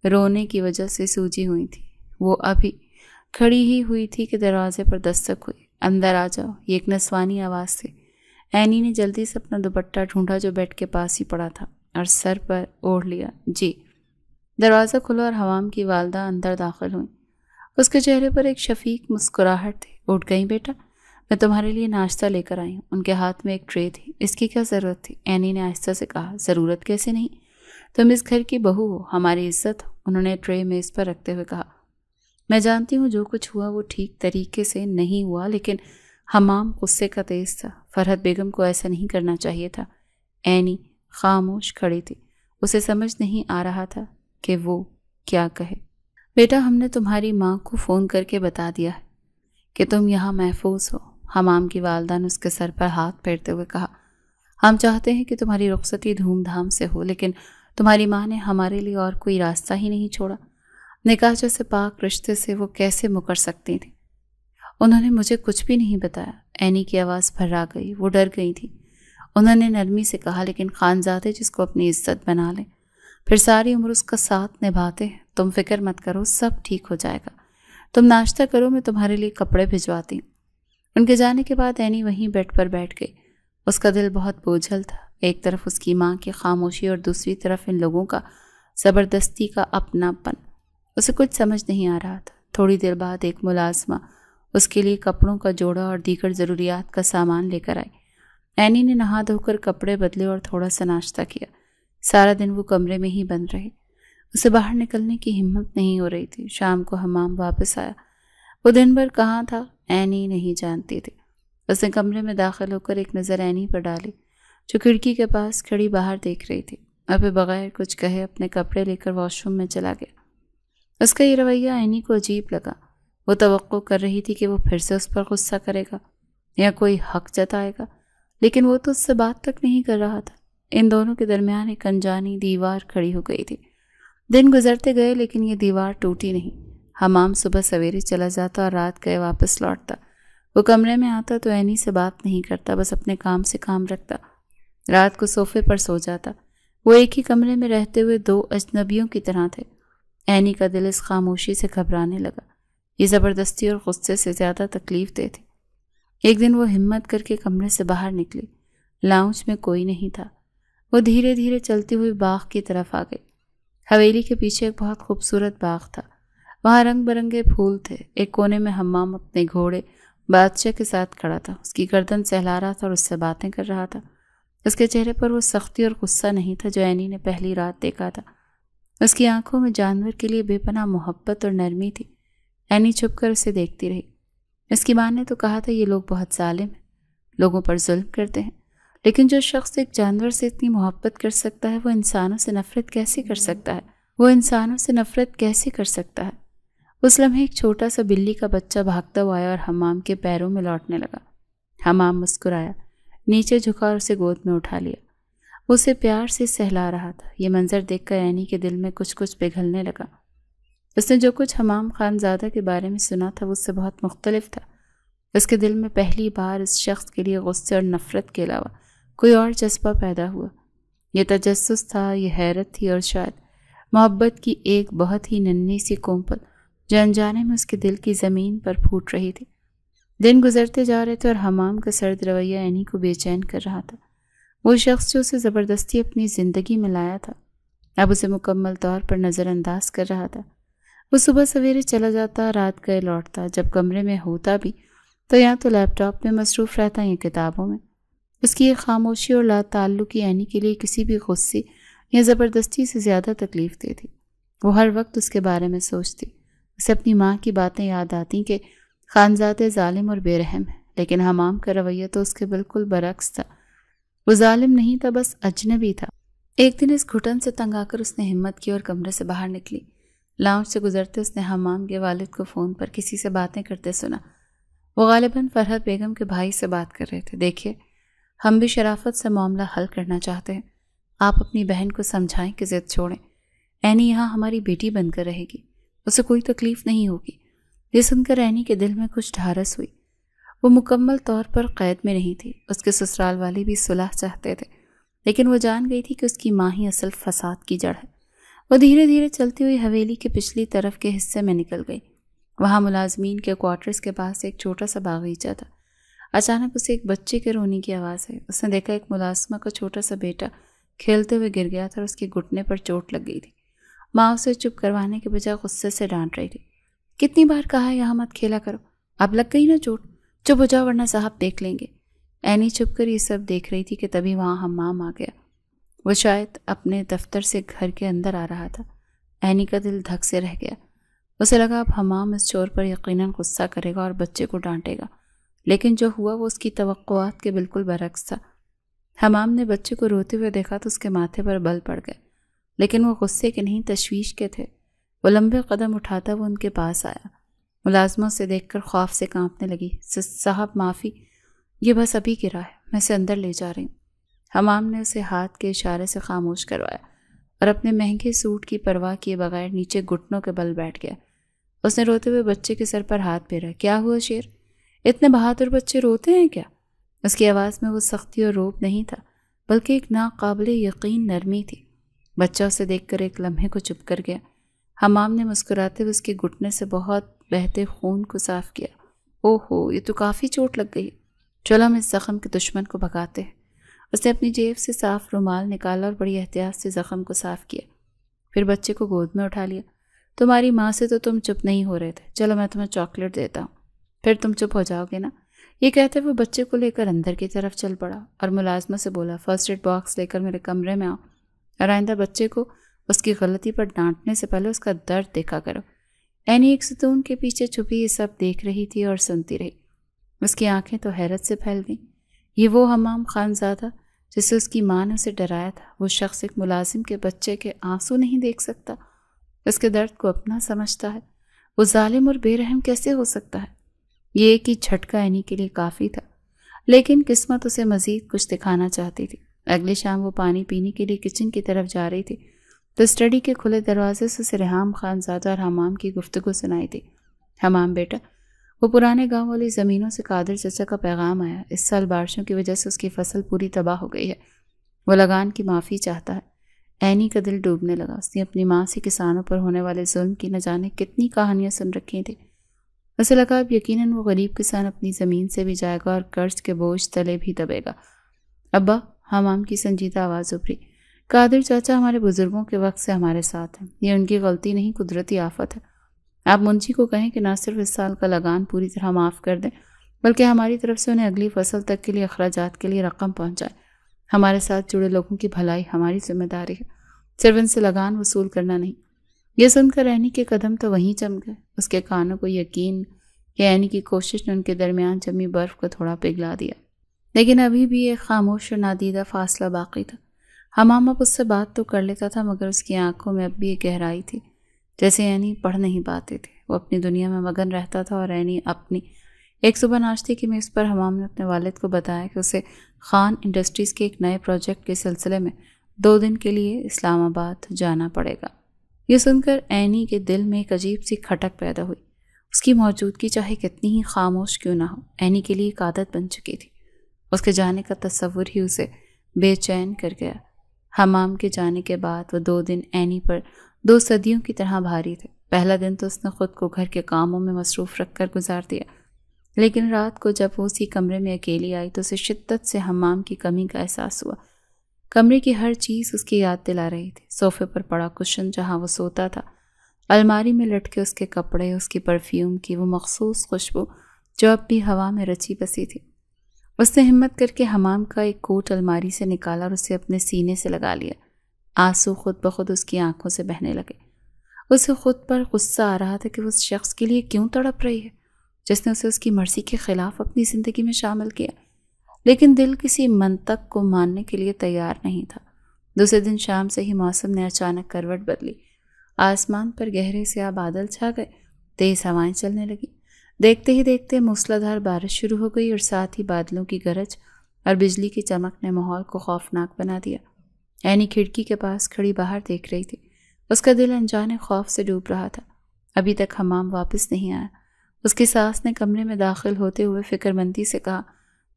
رونے کی وجہ سے سوجی ہوئی تھیں۔ وہ ابھی کھڑی ہی ہوئی تھی کہ دروازے پر دستک ہوئی۔ اندر آ جاؤ، یہ ایک نسوانی آواز تھی۔ اینی نے جلدی سے اپنا دوپٹہ ڈھونڈا جو بیڈ کے پاس ہی پڑا تھا۔ اور سر پر اوڑھ لیا۔ جی۔ دروازہ کھلا اور حمام کی والدہ اندر داخل ہوئیں۔ اس کے چہرے پر ایک شفیق مسکراہٹ تھی۔ اٹھ گئی بیٹا؟ میں تمہارے لیے ناشتہ لے کر آئی ہوں۔ ان کے ہاتھ میں ایک ٹرے تھی۔ اس کی کیا ضرورت تھی؟ اینی نے آہستہ سے کہا۔ ضرورت کیسے نہیں؟ تم اس گھر کی بہو ہو، ہماری عزت ہو، انہوں نے ٹرے میز پر رکھتے ہوئے کہا۔ میں جانتی ہوں جو کچھ ہوا وہ ٹھیک طریقے سے نہیں ہوا، لیکن حمام غصے کا تیز تھا۔ فرحت بیگم کو ایسا نہیں کرنا چاہیے تھا۔ اینی خاموش کھڑی تھی۔ اسے سمجھ نہیں آ رہا تھا کہ وہ کیا کہے۔ بیٹا، ہم نے تمہاری ماں کو فون کر کے بتا دیا ہے کہ تم یہاں محفوظ ہو، حمام کی والدہ نے اس کے سر پر ہاتھ پھیرتے ہوئے کہا۔ ہم چاہتے ہیں کہ تمہاری رخصتی دھوم دھام سے ہو، لیکن تمہاری ماں نے ہمارے لیے اور کوئی راستہ ہی نہیں چھوڑا۔ نکاح جیسے پاک رشتے سے وہ کیسے مکر سکتی تھی؟ انہوں نے مجھے کچھ بھی نہیں بتایا۔ اینی کی آواز بھرا گئی۔ وہ ڈر گئی تھی۔ انہوں نے نرمی سے کہا، لیکن خانزادے جس کو اپنی عزت بنا لیں پھر ساری عمر اس کا ساتھ نبھاتے ہیں۔ تم فکر مت کرو، سب ٹھیک ہو جائے گا۔ تم ناشتہ کرو، میں تمہارے لیے کپڑے بھجواتی ہوں۔ ان کے جانے کے بعد اینی وہیں بیڈ پر بیٹھ گئی۔ اس کا دل بہت بوجھل تھا، ایک طرف اس کی ماں کی خاموشی اور دوسری طرف ان لوگوں کا زبردستی کا اپنا پن۔ اسے کچھ سمجھ نہیں آ رہا تھا۔ تھوڑی دیر بعد ایک ملازمہ اس کے لیے کپڑوں کا جوڑا اور دیگر ضروریات کا سامان لے کر آئی۔ اینی نے نہا دھو کر کپڑے بدلے اور تھوڑا سا ناشتہ کیا۔ سارا دن وہ کمرے میں ہی بند رہی۔ اسے باہر نکلنے کی ہمت نہیں ہو رہی تھی۔ شام کو حمام واپس آیا۔ وہ دن بھر کہاں تھا اینی نہیں جانتی تھی۔ اس نے کمرے میں داخل ہو کر ایک نظر اینی پر ڈالی جو کھڑکی کے پاس کھڑی باہر دیکھ رہی تھی، اور پھر بغیر کچھ کہے اپنے کپڑے لے کر واش روم میں چلا گیا۔ اس کا یہ رویہ اینی کو عجیب لگا۔ وہ توقع کر رہی تھی کہ وہ پھر سے اس پر غصہ کرے گا یا کوئی حق جتائے گا، لیکن وہ تو اس سے بات تک نہیں کر رہا تھا۔ ان دونوں کے درمیان ایک انجانی دیوار کھڑی ہو گئی تھی۔ دن گزرتے گئے لیکن یہ دیوار ٹوٹی نہیں۔ حمام صبح سویرے چلا جاتا اور رات گئے واپس لوٹتا۔ وہ کمرے میں آتا تو اینی سے بات نہیں کرتا، بس اپنے کام سے کام رکھتا۔ رات کو صوفے پر سو جاتا۔ وہ ایک ہی کمرے میں رہتے ہوئے دو اجنبیوں کی طرح تھے۔ اینی کا دل اس خاموشی سے گھبرانے لگا۔ یہ زبردستی اور غصے سے زیادہ تکلیف دہ تھی۔ ایک دن وہ ہمت کر کے کمرے سے باہر نکلی۔ لاؤنج میں کوئی نہیں تھا۔ وہ دھیرے دھیرے چلتی ہوئی باغ کی طرف آ گئی۔ حویلی کے پیچھے ایک بہت خوبصورت باغ تھا۔ وہاں رنگ برنگے پھول تھے۔ ایک کونے میں حمام اپنے گھوڑے بادشاہ کے ساتھ کھڑا تھا، اس کی گردن سہلا رہا تھا اور اس سے باتیں کر رہا تھا۔ اس کے چہرے پر وہ سختی اور غصہ نہیں تھا جو اینی نے پہلی رات دیکھا تھا۔ اس کی آنکھوں میں جانور کے لیے بے پناہ محبت اور نرمی تھی۔ اینی چھپ کر اسے دیکھتی رہی۔ اس کی ماں نے تو کہا تھا یہ لوگ بہت ظالم ہیں، لوگوں پر ظلم کرتے ہیں، لیکن جو شخص ایک جانور سے اتنی محبت کر سکتا ہے وہ انسانوں سے نفرت کیسے کر سکتا ہے؟ اس لمحے ایک چھوٹا سا بلی کا بچہ بھاگتا ہوا آیا اور حمام کے پیروں میں لوٹنے لگا۔ حمام مسکرایا، نیچے جھکا اور اسے گود میں اٹھا لیا۔ وہ اسے پیار سے سہلا رہا تھا۔ یہ منظر دیکھ کر اینی کے دل میں کچھ پگھلنے لگا۔ اس نے جو کچھ حمام خانزادہ کے بارے میں سنا تھا وہ اس سے بہت مختلف تھا۔ اس کے دل میں پہلی بار اس شخص کے لیے غصے اور نفرت کے علاوہ کوئی اور جذبہ پیدا ہوا۔ یہ تجسس تھا، یہ حیرت تھی، اور شاید محبت کی ایک بہت ہی ننھی سی کونپل جو انجانے میں اس کے دل کی زمین پر پھوٹ رہی تھی۔ دن گزرتے جا رہے تھے اور حمام کا سرد رویہ اینی کو بے چین کر رہا تھا۔ وہ شخص جو اسے زبردستی اپنی زندگی میں لایا تھا اب اسے مکمل طور پر نظر انداز کر رہا تھا۔ وہ صبح سویرے چلا جاتا، رات گئے لوٹتا۔ جب کمرے میں ہوتا بھی تو یا تو لیپ ٹاپ میں مصروف رہتا یا کتابوں میں۔ اس کی ایک خاموشی اور لا تعلقی اینی کے لیے کسی بھی غصے یا زبردستی سے زیادہ تکلیف دہ تھی۔ وہ ہر وقت اس کے بارے میں سوچتی۔ اسے اپنی ماں کی باتیں یاد آتیں کہ خانزادے ظالم اور بے رحم ہیں، لیکن حمام کا رویہ تو اس کے بالکل برعکس تھا۔ وہ ظالم نہیں تھا، بس اجنبی تھا۔ ایک دن اس گھٹن سے تنگ آ کر اس نے ہمت کی اور کمرے سے باہر نکلی۔ لاؤنج سے گزرتے اس نے حمام کے والد کو فون پر کسی سے باتیں کرتے سنا۔ وہ غالباً فرحت بیگم کے بھائی سے بات کر رہے تھے۔ دیکھیے، ہم بھی شرافت سے معاملہ حل کرنا چاہتے ہیں۔ آپ اپنی بہن کو سمجھائیں کہ ضد چھوڑیں۔ اینی یہاں ہماری بیٹی بن کر رہے گی، اسے کوئی تکلیف نہیں ہوگی۔ یہ سن کر اینی کے دل میں کچھ ڈھارس ہوئی۔ وہ مکمل طور پر قید میں نہیں تھی۔ اس کے سسرال والے بھی صلح چاہتے تھے، لیکن وہ جان گئی تھی کہ اس کی ماں ہی اصل فساد کی جڑ ہے۔ وہ دھیرے دھیرے چلتی ہوئی حویلی کے پچھلی طرف کے حصے میں نکل گئی۔ وہاں ملازمین کے کوارٹرز کے پاس ایک چھوٹا سا باغیچہ تھا۔ اچانک اسے ایک بچے کے رونے کی آواز آئی۔ اس نے دیکھا ایک ملازمہ کا چھوٹا سا بیٹا کھیلتے ہوئے گر گیا تھا اور اس کے گھٹنے پر چوٹ لگ گئی تھی۔ ماں اسے چپ کروانے کے بجائے غصے سے ڈانٹ رہی تھی۔ کتنی بار کہا ہے یہاں مت کھیلا کرو، اب لگ گئی نا چوٹ، چپ ہو جاؤ ورنہ صاحب دیکھ لیں گے۔ اینی چھپ کر یہ سب دیکھ رہی تھی کہ تبھی وہاں حمام آ گیا۔ وہ شاید اپنے دفتر سے گھر کے اندر آ رہا تھا۔ اینی کا دل دھک سے رہ گیا۔ اسے لگا اب حمام اس چور پر یقیناً غصہ کرے گا اور بچے کو ڈانٹے گا، لیکن جو ہوا وہ اس کی توقعات کے بالکل برعکس تھا۔ حمام نے بچے کو روتے ہوئے دیکھا تو اس کے ماتھے پر بل پڑ گئے، لیکن وہ غصے کے نہیں تشویش کے تھے۔ وہ لمبے قدم اٹھاتا وہ ان کے پاس آیا۔ ملازموں سے دیکھ کر خوف سے کانپنے لگی۔ صاحب معافی، یہ بس ابھی گرا ہے، میں اسے اندر لے جا رہی ہوں۔ حمام نے اسے ہاتھ کے اشارے سے خاموش کروایا اور اپنے مہنگے سوٹ کی پرواہ کیے بغیر نیچے گھٹنوں کے بل بیٹھ گیا۔ اس نے روتے ہوئے بچے کے سر پر ہاتھ پھیرا۔ کیا ہوا شیر؟ اتنے بہادر بچے روتے ہیں کیا؟ اس کی آواز میں وہ سختی اور روب نہیں تھا، بلکہ ایک ناقابل یقین نرمی تھی۔ بچہ اسے دیکھ کر ایک لمحے کو چپ کر گیا۔ حمام نے مسکراتے ہوئے اس کے گھٹنے سے بہت بہتے خون کو صاف کیا۔ اوہو، یہ تو کافی چوٹ لگ گئی۔ چلو ہم اس زخم کے دشمن کو بھگاتے ہیں۔ اس نے اپنی جیب سے صاف رومال نکالا اور بڑی احتیاط سے زخم کو صاف کیا، پھر بچے کو گود میں اٹھا لیا۔ تمہاری ماں سے تو تم چپ نہیں ہو رہے تھے، چلو میں تمہیں چاکلیٹ دیتا ہوں، پھر تم چپ ہو جاؤ گے نا۔ یہ کہتے وہ بچے کو لے کر اندر کی طرف چل پڑا اور ملازمہ سے بولا، فرسٹ ایڈ باکس لے کر میرے کمرے میں آؤ، اور آئندہ بچے کو اس کی غلطی پر ڈانٹنے سے پہلے اس کا درد دیکھا کرو۔ اینی ایک ستون کے پیچھے چھپی یہ سب دیکھ رہی تھی اور سنتی رہی۔ اس کی آنکھیں تو حیرت سے پھیل گئیں۔ یہ وہ حمام خان زادہ جسے اس کی ماں نے اسے ڈرایا تھا، وہ شخص ایک ملازم کے بچے کے آنسو نہیں دیکھ سکتا، اس کے درد کو اپنا سمجھتا ہے، وہ ظالم اور بے رحم کیسے ہو سکتا ہے؟ یہ ایک ہی جھٹکا اینی کے لیے کافی تھا، لیکن قسمت اسے مزید کچھ دکھانا چاہتی تھی۔ اگلی شام وہ پانی پینے کے لیے کچن کی طرف جا رہی تھی تو اسٹڈی کے کھلے دروازے سے اسے ریحام خان زادہ اور حمام کی گفتگو سنائی تھی۔ حمام بیٹا، وہ پرانے گاؤں والی زمینوں سے قادر چچا کا پیغام آیا، اس سال بارشوں کی وجہ سے اس کی فصل پوری تباہ ہو گئی ہے، وہ لگان کی معافی چاہتا ہے۔ اینی کا دل ڈوبنے لگا۔ اس نے اپنی ماں سے کسانوں پر ہونے والے ظلم کی نہ جانے کتنی کہانیاں سن رکھی تھیں۔ اسے لگا اب یقیناً وہ غریب کسان اپنی زمین سے بھی جائے گا اور قرض کے بوجھ تلے بھی دبے گا۔ ابا، حمام کی سنجیدہ آواز ابھری، قادر چاچا ہمارے بزرگوں کے وقت سے ہمارے ساتھ ہیں، یہ ان کی غلطی نہیں، قدرتی آفت ہے۔ آپ منشی کو کہیں کہ نہ صرف اس سال کا لگان پوری طرح معاف کر دیں، بلکہ ہماری طرف سے انہیں اگلی فصل تک کے لیے اخراجات کے لیے رقم پہنچائے۔ ہمارے ساتھ جڑے لوگوں کی بھلائی ہماری ذمہ داری ہے، صرف ان سے لگان وصول کرنا نہیں۔ یہ سن کر اینی کے قدم تو وہیں جم گئے۔ اس کے کانوں کو یقین کہ اینی کی کوشش نے ان کے درمیان جمی برف کو تھوڑا پگھلا دیا، لیکن ابھی بھی ایک خاموش اور نادیدہ فاصلہ باقی تھا۔ حمام اب اس سے بات تو کر لیتا تھا، مگر اس کی آنکھوں میں اب بھی ایک گہرائی تھی، جیسے اینی پڑھ نہیں پاتے تھے۔ وہ اپنی دنیا میں مگن رہتا تھا اور اینی اپنی۔ ایک صبح ناشتے کی میز پر حمام نے اپنے والد کو بتایا کہ اسے خان انڈسٹریز کے ایک نئے پروجیکٹ کے سلسلے میں 2 دن کے لیے اسلام آباد جانا پڑے گا۔ یہ سن کر اینی کے دل میں ایک عجیب سی کھٹک پیدا ہوئی۔ اس کی موجودگی چاہے کتنی ہی خاموش کیوں نہ ہو، اینی کے لیے ایک عادت بن چکی تھی۔ اس کے جانے کا تصور ہی اسے بے چین کر گیا۔ حمام کے جانے کے بعد وہ 2 دن اینی پر 2 صدیوں کی طرح بھاری تھے۔ پہلا دن تو اس نے خود کو گھر کے کاموں میں مصروف رکھ کر گزار دیا، لیکن رات کو جب وہ اسی کمرے میں اکیلی آئی تو اسے شدت سے حمام کی کمی کا احساس ہوا۔ کمرے کی ہر چیز اس کی یاد دلا رہی تھی، صوفے پر پڑا کشن جہاں وہ سوتا تھا، الماری میں لٹکے اس کے کپڑے، اس کی پرفیوم کی وہ مخصوص خوشبو جو اب بھی ہوا میں رچی بسی تھی۔ اس نے ہمت کر کے حمام کا ایک کوٹ الماری سے نکالا اور اسے اپنے سینے سے لگا لیا۔ آنسو خود بخود اس کی آنکھوں سے بہنے لگے۔ اسے خود پر غصہ آ رہا تھا کہ وہ اس شخص کے لیے کیوں تڑپ رہی ہے جس نے اسے اس کی مرضی کے خلاف اپنی زندگی میں شامل کیا، لیکن دل کسی منطق کو ماننے کے لیے تیار نہیں تھا۔ دوسرے دن شام سے ہی موسم نے اچانک کروٹ بدلی، آسمان پر گہرے سیاہ بادل چھا گئے، تیز ہوائیں چلنے لگیں۔ دیکھتے ہی دیکھتے موسلادھار بارش شروع ہو گئی اور ساتھ ہی بادلوں کی گرج اور بجلی کی چمک نے ماحول کو خوفناک بنا دیا۔ اینی کھڑکی کے پاس کھڑی باہر دیکھ رہی تھی، اس کا دل انجانے خوف سے ڈوب رہا تھا۔ ابھی تک حمام واپس نہیں آیا۔ اس کی ساس نے کمرے میں داخل ہوتے ہوئے فکر مندی سے کہا،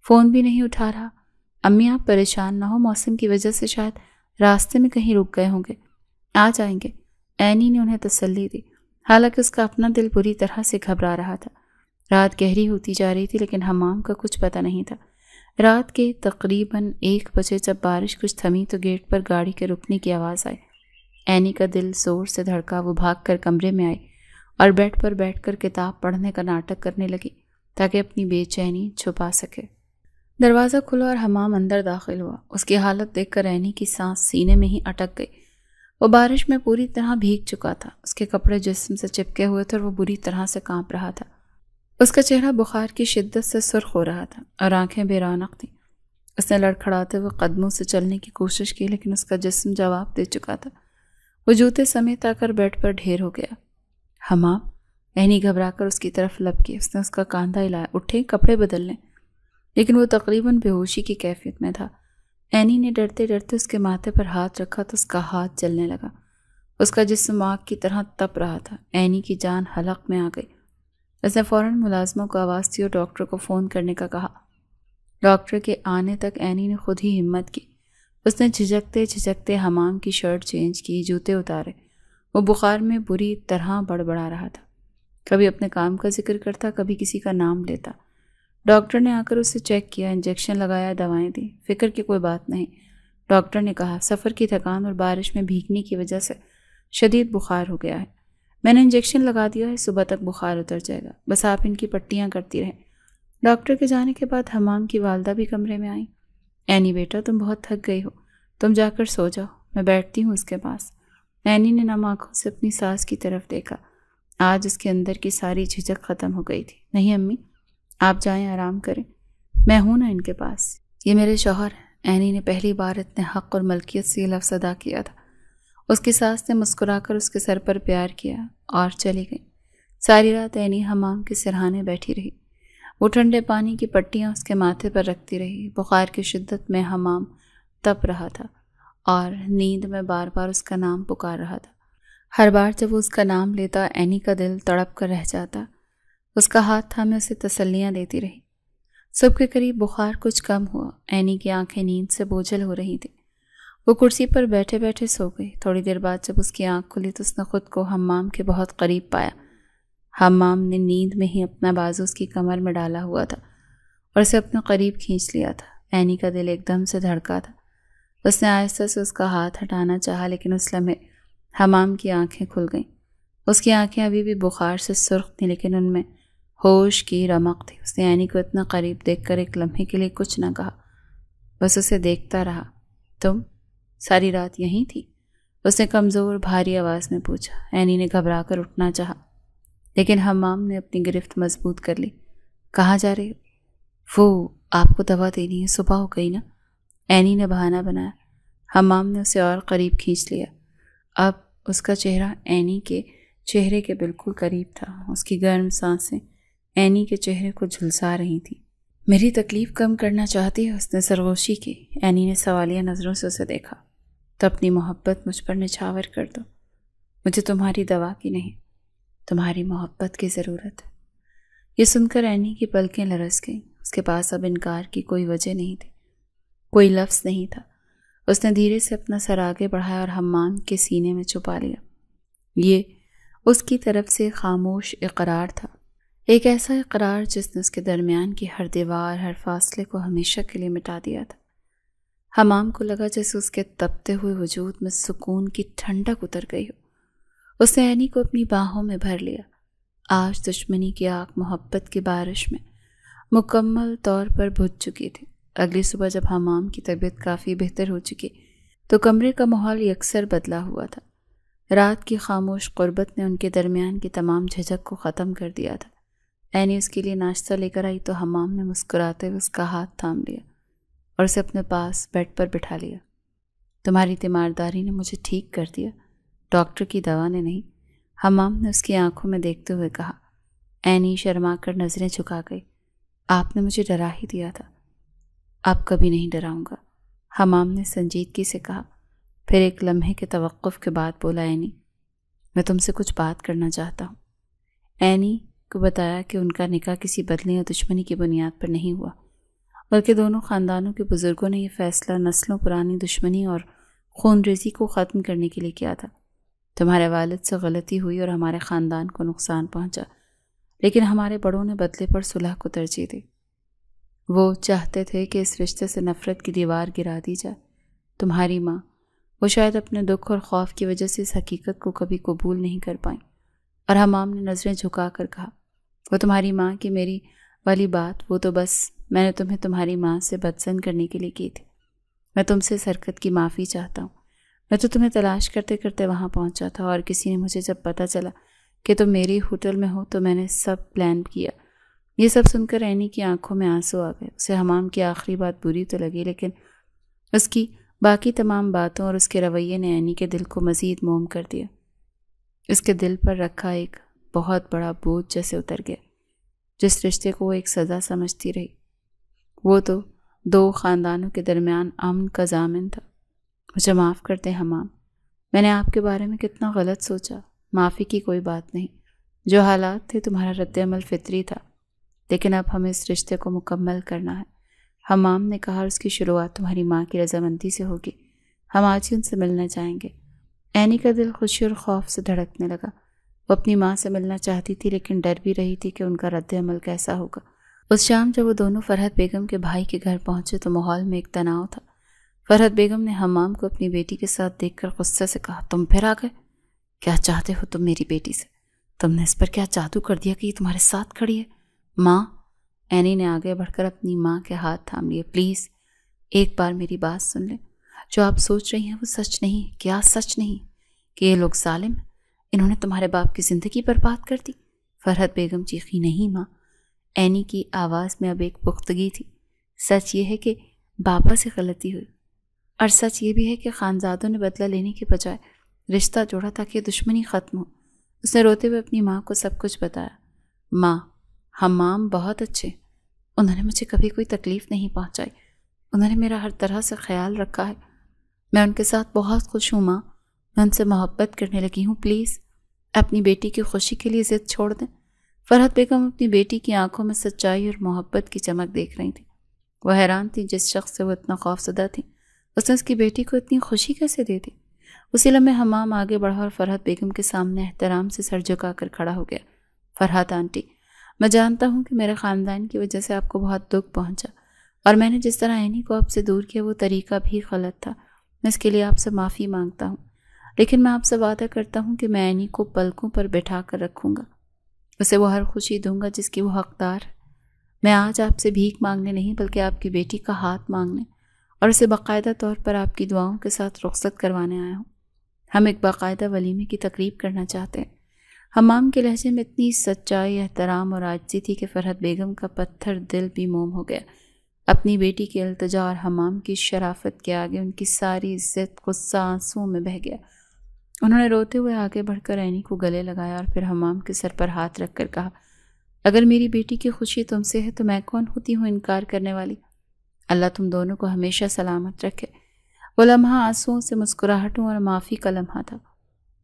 فون بھی نہیں اٹھا رہا۔ امی آپ پریشان نہ ہو، موسم کی وجہ سے شاید راستے میں کہیں رک گئے ہوں گے، آ جائیں گے۔ اینی نے انہیں تسلی دی، حالانکہ اس کا اپنا دل بری طرح سے گھبرا رہا تھا۔ رات گہری ہوتی جا رہی تھی لیکن حمام کا کچھ پتہ نہیں تھا۔ رات کے تقریباً 1 بجے جب بارش کچھ تھمی تو گیٹ پر گاڑی کے رکنے کی آواز آئی۔ اینی کا دل زور سے دھڑکا۔ وہ بھاگ کر کمرے میں آئی اور بیڈ پر بیٹھ کر کتاب پڑھنے کا ناٹک کرنے لگی تاکہ اپنی بے چینی چھپا سکے۔ دروازہ کھلا اور حمام اندر داخل ہوا۔ اس کی حالت دیکھ کر اینی کی سانس سینے میں ہی اٹک گئی۔ وہ بارش میں پوری طرح بھیگ چکا تھا۔ اس کے کپڑے جسم سے چپکے ہوئے تھے اور وہ بری طرح سے کانپ رہا تھا۔ اس کا چہرہ بخار کی شدت سے سرخ ہو رہا تھا اور آنکھیں بے رونق تھیں۔ اس نے لڑکھڑاتے ہوئے قدموں سے چلنے کی کوشش کی لیکن اس کا جسم جواب دے چکا تھا۔ وہ جوتے سمیت آ کر بیڈ پر ڈھیر ہو گیا۔ حمام، اینی گھبرا کر اس کی طرف لپکی۔ اس نے اس کا کاندھا ہلایا۔ اٹھیں، کپڑے بدل لیں۔ لیکن وہ تقریباً بے ہوشی کی کیفیت میں تھا۔ اینی نے ڈرتے ڈرتے اس کے ماتھے پر ہاتھ رکھا تو اس کا ہاتھ جلنے لگا۔ اس کا جسم آگ کی طرح تپ رہا تھا۔ اینی کی جان حلق میں آ گئی۔ اس نے فوراً ملازموں کو آواز دی اور ڈاکٹر کو فون کرنے کا کہا۔ ڈاکٹر کے آنے تک اینی نے خود ہی ہمت کی۔ اس نے جھجکتے جھجکتے حمام کی شرٹ چینج کی، جوتے اتارے۔ وہ بخار میں بری طرح بڑبڑا رہا تھا۔ کبھی اپنے کام کا ذکر کرتا، کبھی کسی کا نام لیتا۔ ڈاکٹر نے آ کر اسے چیک کیا، انجیکشن لگایا، دوائیں دی۔ فکر کی کوئی بات نہیں، ڈاکٹر نے کہا۔ سفر کی تھکان اور بارش میں بھیگنے کی وجہ سے شدید بخار ہو گیا ہے۔ میں نے انجیکشن لگا دیا ہے، صبح تک بخار اتر جائے گا۔ بس آپ ان کی پٹیاں کرتی رہیں۔ ڈاکٹر کے جانے کے بعد حمام کی والدہ بھی کمرے میں آئیں۔ اینی بیٹا، تم بہت تھک گئی ہو، تم جا کر سو جاؤ، میں بیٹھتی ہوں اس کے پاس۔ اینی نے نم آنکھوں سے اپنی ساس کی طرف دیکھا۔ آج اس کے اندر کی ساری جھجک ختم ہو گئی تھی۔ نہیں امی، آپ جائیں، آرام کریں، میں ہوں نا ان کے پاس، یہ میرے شوہر ہیں۔ اینی نے پہلی بار اتنے حق اور ملکیت سے یہ لفظ ادا کیا تھا۔ اس کی ساس نے مسکرا کر اس کے سر پر پیار کیا اور چلی گئی۔ ساری رات اینی حمام کے سرہانے بیٹھی رہی۔ وہ ٹھنڈے پانی کی پٹیاں اس کے ماتھے پر رکھتی رہی۔ بخار کی شدت میں حمام تپ رہا تھا اور نیند میں بار بار اس کا نام پکار رہا تھا۔ ہر بار جب وہ اس کا نام لیتا، اینی کا دل تڑپ کر رہ جاتا۔ اس کا ہاتھ تھامے اسے تسلیاں دیتی رہی۔ صبح کے قریب بخار کچھ کم ہوا۔ اینی کی آنکھیں نیند سے بوجھل ہو رہی تھیں۔ وہ کرسی پر بیٹھے بیٹھے سو گئی۔ تھوڑی دیر بعد جب اس کی آنکھ کھلی تو اس نے خود کو حمام کے بہت قریب پایا۔ حمام نے نیند میں ہی اپنا بازو اس کی کمر میں ڈالا ہوا تھا اور اسے اپنے قریب کھینچ لیا تھا۔ اینی کا دل ایک دم سے دھڑکا تھا۔ اس نے آہستہ سے اس کا ہاتھ ہٹانا چاہا لیکن اس لمحے حمام کی آنکھیں کھل گئیں۔ اس کی آنکھیں ابھی بھی بخار سے سرخ تھیں لیکن ان میں ہوش کی رمق تھی۔ اس نے اینی کو اتنا قریب دیکھ کر ایک لمحے کے لیے کچھ نہ کہا، بس اسے دیکھتا رہا۔ تم ساری رات یہیں تھی؟ اس نے کمزور بھاری آواز میں پوچھا۔ اینی نے گھبرا کر اٹھنا چاہا لیکن حمام نے اپنی گرفت مضبوط کر لی۔ کہاں جا رہے ہو؟ وہ آپ کو دوا دینی ہے، صبح ہو گئی نا، اینی نے بہانہ بنایا۔ حمام نے اسے اور قریب کھینچ لیا۔ اب اس کا چہرہ اینی کے چہرے کے بالکل قریب تھا۔ اس کی گرم سانسیں اینی کے چہرے کو جھلسا رہی تھیں۔ میری تکلیف کم کرنا چاہتی ہے؟ اس نے سرگوشی کی۔ اینی نے سوالیہ نظروں سے اسے دیکھا۔ تو اپنی محبت مجھ پر نچھاور کر دو۔ مجھے تمہاری دوا کی نہیں، تمہاری محبت کی ضرورت ہے۔ یہ سن کر اینی کی پلکیں لرز گئیں۔ اس کے پاس اب انکار کی کوئی وجہ نہیں تھی، کوئی لفظ نہیں تھا۔ اس نے دھیرے سے اپنا سر آگے بڑھایا اور حمام کے سینے میں چھپا لیا۔ یہ اس کی طرف سے خاموش اقرار تھا، ایک ایسا اقرار جس نے اس کے درمیان کی ہر دیوار، ہر فاصلے کو ہمیشہ کے لیے مٹا دیا تھا۔ حمام کو لگا جیسے اس کے تپتے ہوئے وجود میں سکون کی ٹھنڈک اتر گئی ہو۔ اس نے اینی کو اپنی باہوں میں بھر لیا۔ آج دشمنی کی آگ محبت کی بارش میں مکمل طور پر بجھ چکی تھی۔ اگلی صبح جب حمام کی طبیعت کافی بہتر ہو چکی تو کمرے کا ماحول یکسر بدلا ہوا تھا۔ رات کی خاموش قربت نے ان کے درمیان کی تمام جھجک کو ختم کر دیا تھا۔ اینی اس کے لیے ناشتہ لے کر آئی تو حمام نے مسکراتے ہوئے اس کا ہاتھ تھام لیا اور اسے اپنے پاس بیڈ پر بٹھا لیا۔ تمہاری تیمارداری نے مجھے ٹھیک کر دیا، ڈاکٹر کی دوا نے نہیں، حمام نے اس کی آنکھوں میں دیکھتے ہوئے کہا۔ اینی شرما کر نظریں جھکا گئی۔ آپ نے مجھے ڈرا ہی دیا تھا، اب کبھی نہیں ڈراؤں گا، حمام نے سنجیدگی سے کہا۔ پھر ایک لمحے کے توقف کے بعد بولا، اینی میں تم سے کچھ بات کرنا چاہتا ہوں۔ اینی کو بتایا کہ ان کا نکاح کسی بدلے یا دشمنی کی بنیاد پر نہیں ہوا، بلکہ دونوں خاندانوں کے بزرگوں نے یہ فیصلہ نسلوں پرانی دشمنی اور خون ریزی کو ختم کرنے کے لیے کیا تھا۔ تمہارے والد سے غلطی ہوئی اور ہمارے خاندان کو نقصان پہنچا، لیکن ہمارے بڑوں نے بدلے پر صلح کو ترجیح دی۔ وہ چاہتے تھے کہ اس رشتے سے نفرت کی دیوار گرا دی جائے۔ تمہاری ماں، وہ شاید اپنے دکھ اور خوف کی وجہ سے اس حقیقت کو کبھی قبول نہیں کر پائیں۔ اور حمام نے نظریں جھکا کر کہا، وہ تمہاری ماں کی میری والی بات، وہ تو بس میں نے تمہیں تمہاری ماں سے بدزن کرنے کے لیے کی تھی۔ میں تم سے اس حرکت کی معافی چاہتا ہوں۔ میں تو تمہیں تلاش کرتے کرتے وہاں پہنچا تھا، اور کسی نے مجھے جب پتہ چلا کہ تم میری ہوٹل میں ہو تو میں نے سب پلان کیا۔ یہ سب سن کر اینی کی آنکھوں میں آنسو آ گئے۔ اسے حمام کی آخری بات بری تو لگی، لیکن اس کی باقی تمام باتوں اور اس کے رویے نے اینی کے دل کو مزید موم کر دیا۔ اس کے دل پر رکھا ایک بہت بڑا بوجھ جیسے اتر گیا، جس رشتے کو وہ ایک سزا سمجھتی رہی۔ وہ تو دو خاندانوں کے درمیان امن کا ضامن تھا۔ مجھے معاف کرتے حمام، میں نے آپ کے بارے میں کتنا غلط سوچا۔ معافی کی کوئی بات نہیں، جو حالات تھے تمہارا رد عمل فطری تھا، لیکن اب ہمیں اس رشتے کو مکمل کرنا ہے، حمام نے کہا۔ اس کی شروعات تمہاری ماں کی رضامندی سے ہوگی۔ ہم آج ہی ان سے ملنے جائیں گے۔ اینی کا دل خوشی اور خوف سے دھڑکنے لگا۔ وہ اپنی ماں سے ملنا چاہتی تھی، لیکن ڈر بھی رہی تھی کہ ان کا رد عمل کیسا ہوگا۔ اس شام جب وہ دونوں فرحت بیگم کے بھائی کے گھر پہنچے تو ماحول میں ایک تناؤ تھا۔ فرحت بیگم نے حمام کو اپنی بیٹی کے ساتھ دیکھ کر غصے سے کہا، تم پھر آ گئے؟ کیا چاہتے ہو تم میری بیٹی سے؟ تم نے اس پر کیا جادو کر دیا کہ یہ تمہارے ساتھ کھڑی ہے؟ ماں، اینی نے آگے بڑھ کر اپنی ماں کے ہاتھ تھام لیے، پلیز ایک بار میری بات سن لیں۔ جو آپ سوچ رہی ہیں وہ سچ نہیں۔ کیا سچ نہیں؟ کہ یہ لوگ ظالم ہیں، انہوں نے تمہارے باپ کی زندگی برباد کر دی؟ فرحت بیگم چیخی، نہیں ماں۔ اینی کی آواز میں اب ایک پختگی تھی۔ سچ یہ ہے کہ بابا سے غلطی ہوئی، اور سچ یہ بھی ہے کہ خانزادوں نے بدلہ لینے کے بجائے رشتہ جوڑا تاکہ دشمنی ختم ہو۔ اس نے روتے ہوئے اپنی ماں کو سب کچھ بتایا۔ ماں، حمام بہت اچھے، انہوں نے مجھے کبھی کوئی تکلیف نہیں پہنچائی، انہوں نے میرا ہر طرح سے خیال رکھا ہے، میں ان کے ساتھ بہت خوش ہوں ماں، میں ان سے محبت کرنے لگی ہوں، پلیز اپنی بیٹی کی خوشی کے لیے ضد چھوڑ دیں۔ فرحت بیگم اپنی بیٹی کی آنکھوں میں سچائی اور محبت کی چمک دیکھ رہی تھی۔ وہ حیران تھی جس شخص سے وہ اتنا خوفزدہ تھی، اس نے اس کی بیٹی کو اتنی خوشی کیسے دے دی؟ اسی لمحے حمام آگے بڑھا اور فرحت بیگم کے سامنے احترام سے سر جھکا کر کھڑا ہو گیا۔ فرحت آنٹی، میں جانتا ہوں کہ میرے خاندان کی وجہ سے آپ کو بہت دکھ پہنچا، اور میں نے جس طرح اینی کو آپ سے دور کیا وہ طریقہ بھی غلط تھا۔ میں اس کے لیے آپ سے معافی مانگتا ہوں، لیکن میں آپ سے وعدہ کرتا ہوں کہ میں اینی کو پلکوں پر بٹھا کر رکھوں گا، اسے وہ ہر خوشی دوں گا جس کی وہ حقدار ہے۔ میں آج آپ سے بھیک مانگنے نہیں بلکہ آپ کی بیٹی کا ہاتھ مانگنے اور اسے باقاعدہ طور پر آپ کی دعاؤں کے ساتھ رخصت کروانے آیا ہوں۔ ہم ایک باقاعدہ ولیمے کی تقریب کرنا چاہتے ہیں۔ حمام کے لہجے میں اتنی سچائی، احترام اور عاجزی تھی کہ فرحت بیگم کا پتھر دل بھی موم ہو گیا۔ اپنی بیٹی کی التجا اور حمام کی شرافت کے آگے ان کی ساری عزت غصہ آنسوؤں میں بہہ گیا۔ انہوں نے روتے ہوئے آگے بڑھ کر اینی کو گلے لگایا اور پھر حمام کے سر پر ہاتھ رکھ کر کہا، اگر میری بیٹی کی خوشی تم سے ہے تو میں کون ہوتی ہوں انکار کرنے والی؟ اللہ تم دونوں کو ہمیشہ سلامت رکھے۔ وہ لمحہ آنسوؤں سے مسکراہٹوں اور معافی کا لمحہ تھا۔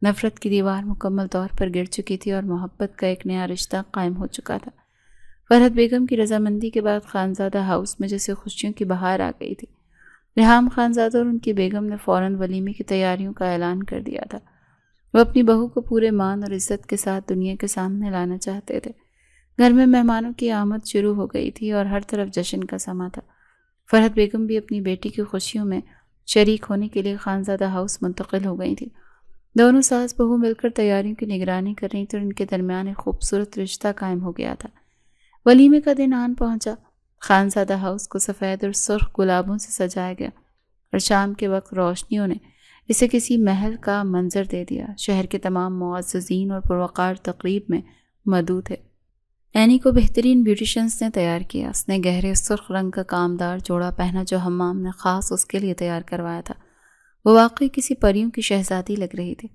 نفرت کی دیوار مکمل طور پر گر چکی تھی اور محبت کا ایک نیا رشتہ قائم ہو چکا تھا۔ فرحت بیگم کی رضامندی کے بعد خانزادہ ہاؤس میں جیسے خوشیوں کی بہار آ گئی تھی۔ ریحام خانزادہ اور ان کی بیگم نے فوراً ولیمے کی تیاریوں کا اعلان کر دیا تھا۔ وہ اپنی بہو کو پورے مان اور عزت کے ساتھ دنیا کے سامنے لانا چاہتے تھے۔ گھر میں مہمانوں کی آمد شروع ہو گئی تھی اور ہر طرف جشن کا سما تھا۔ فرحت بیگم بھی اپنی بیٹی کی خوشیوں میں شریک ہونے کے لیے خانزادہ ہاؤس منتقل ہو گئی تھی۔ دونوں ساس بہو مل کر تیاریوں کی نگرانی کر رہی تھیں اور ان کے درمیان ایک خوبصورت رشتہ قائم ہو گیا تھا۔ ولیمے کا دن آن پہنچا۔ خانزادہ ہاؤس کو سفید اور سرخ گلابوں سے سجایا گیا اور شام کے وقت روشنیوں نے اسے کسی محل کا منظر دے دیا۔ شہر کے تمام معززین اور پروقار تقریب میں مدعو تھے۔ اینی کو بہترین بیوٹیشنز نے تیار کیا۔ اس نے گہرے سرخ رنگ کا کامدار جوڑا پہنا جو حمام نے خاص اس کے لیے تیار کروایا تھا۔ وہ واقعی کسی پریوں کی شہزادی لگ رہی تھی۔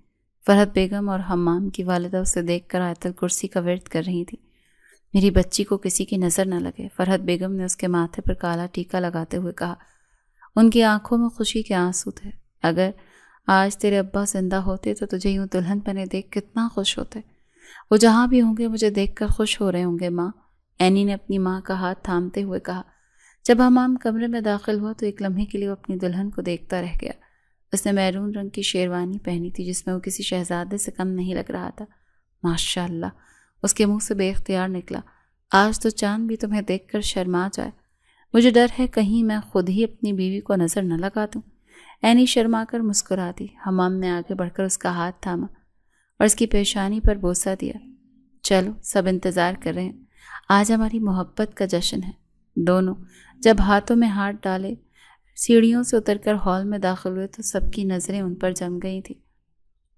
فرحت بیگم اور حمام کی والدہ اسے دیکھ کر آیت الکرسی کا ورد کر رہی تھی۔ میری بچی کو کسی کی نظر نہ لگے، فرحت بیگم نے اس کے ماتھے پر کالا ٹیکا لگاتے ہوئے کہا۔ ان کی آنکھوں میں خوشی کے آنسو تھے۔ اگر آج تیرے ابا زندہ ہوتے تو تجھے یوں دلہن بنے دیکھ کتنا خوش ہوتے۔ وہ جہاں بھی ہوں گے مجھے دیکھ کر خوش ہو رہے ہوں گے ماں، اینی نے اپنی ماں کا ہاتھ تھامتے ہوئے کہا۔ جب حمام کمرے میں داخل ہوا تو ایک لمحے کے لیے وہ اپنی دلہن کو دیکھتا رہ گیا۔ اس نے میرون رنگ کی شیروانی پہنی تھی جس میں وہ کسی شہزادے سے کم نہیں لگ رہا تھا۔ ماشاء اللہ، اس کے منہ سے بے اختیار نکلا، آج تو چاند بھی تمہیں دیکھ کر شرما جائے۔ مجھے ڈر ہے کہیں میں خود ہی اپنی بیوی کو نظر نہ لگا دوں۔ اینی شرما کر مسکرا دی۔ حمام نے آگے بڑھ کر اس کا ہاتھ تھاما اور اس کی پیشانی پر بوسہ دیا۔ چلو، سب انتظار کر رہے ہیں، آج ہماری محبت کا جشن ہے۔ دونوں جب ہاتھوں میں ہاتھ ڈالے سیڑھیوں سے اتر کر ہال میں داخل ہوئے تو سب کی نظریں ان پر جم گئی تھیں۔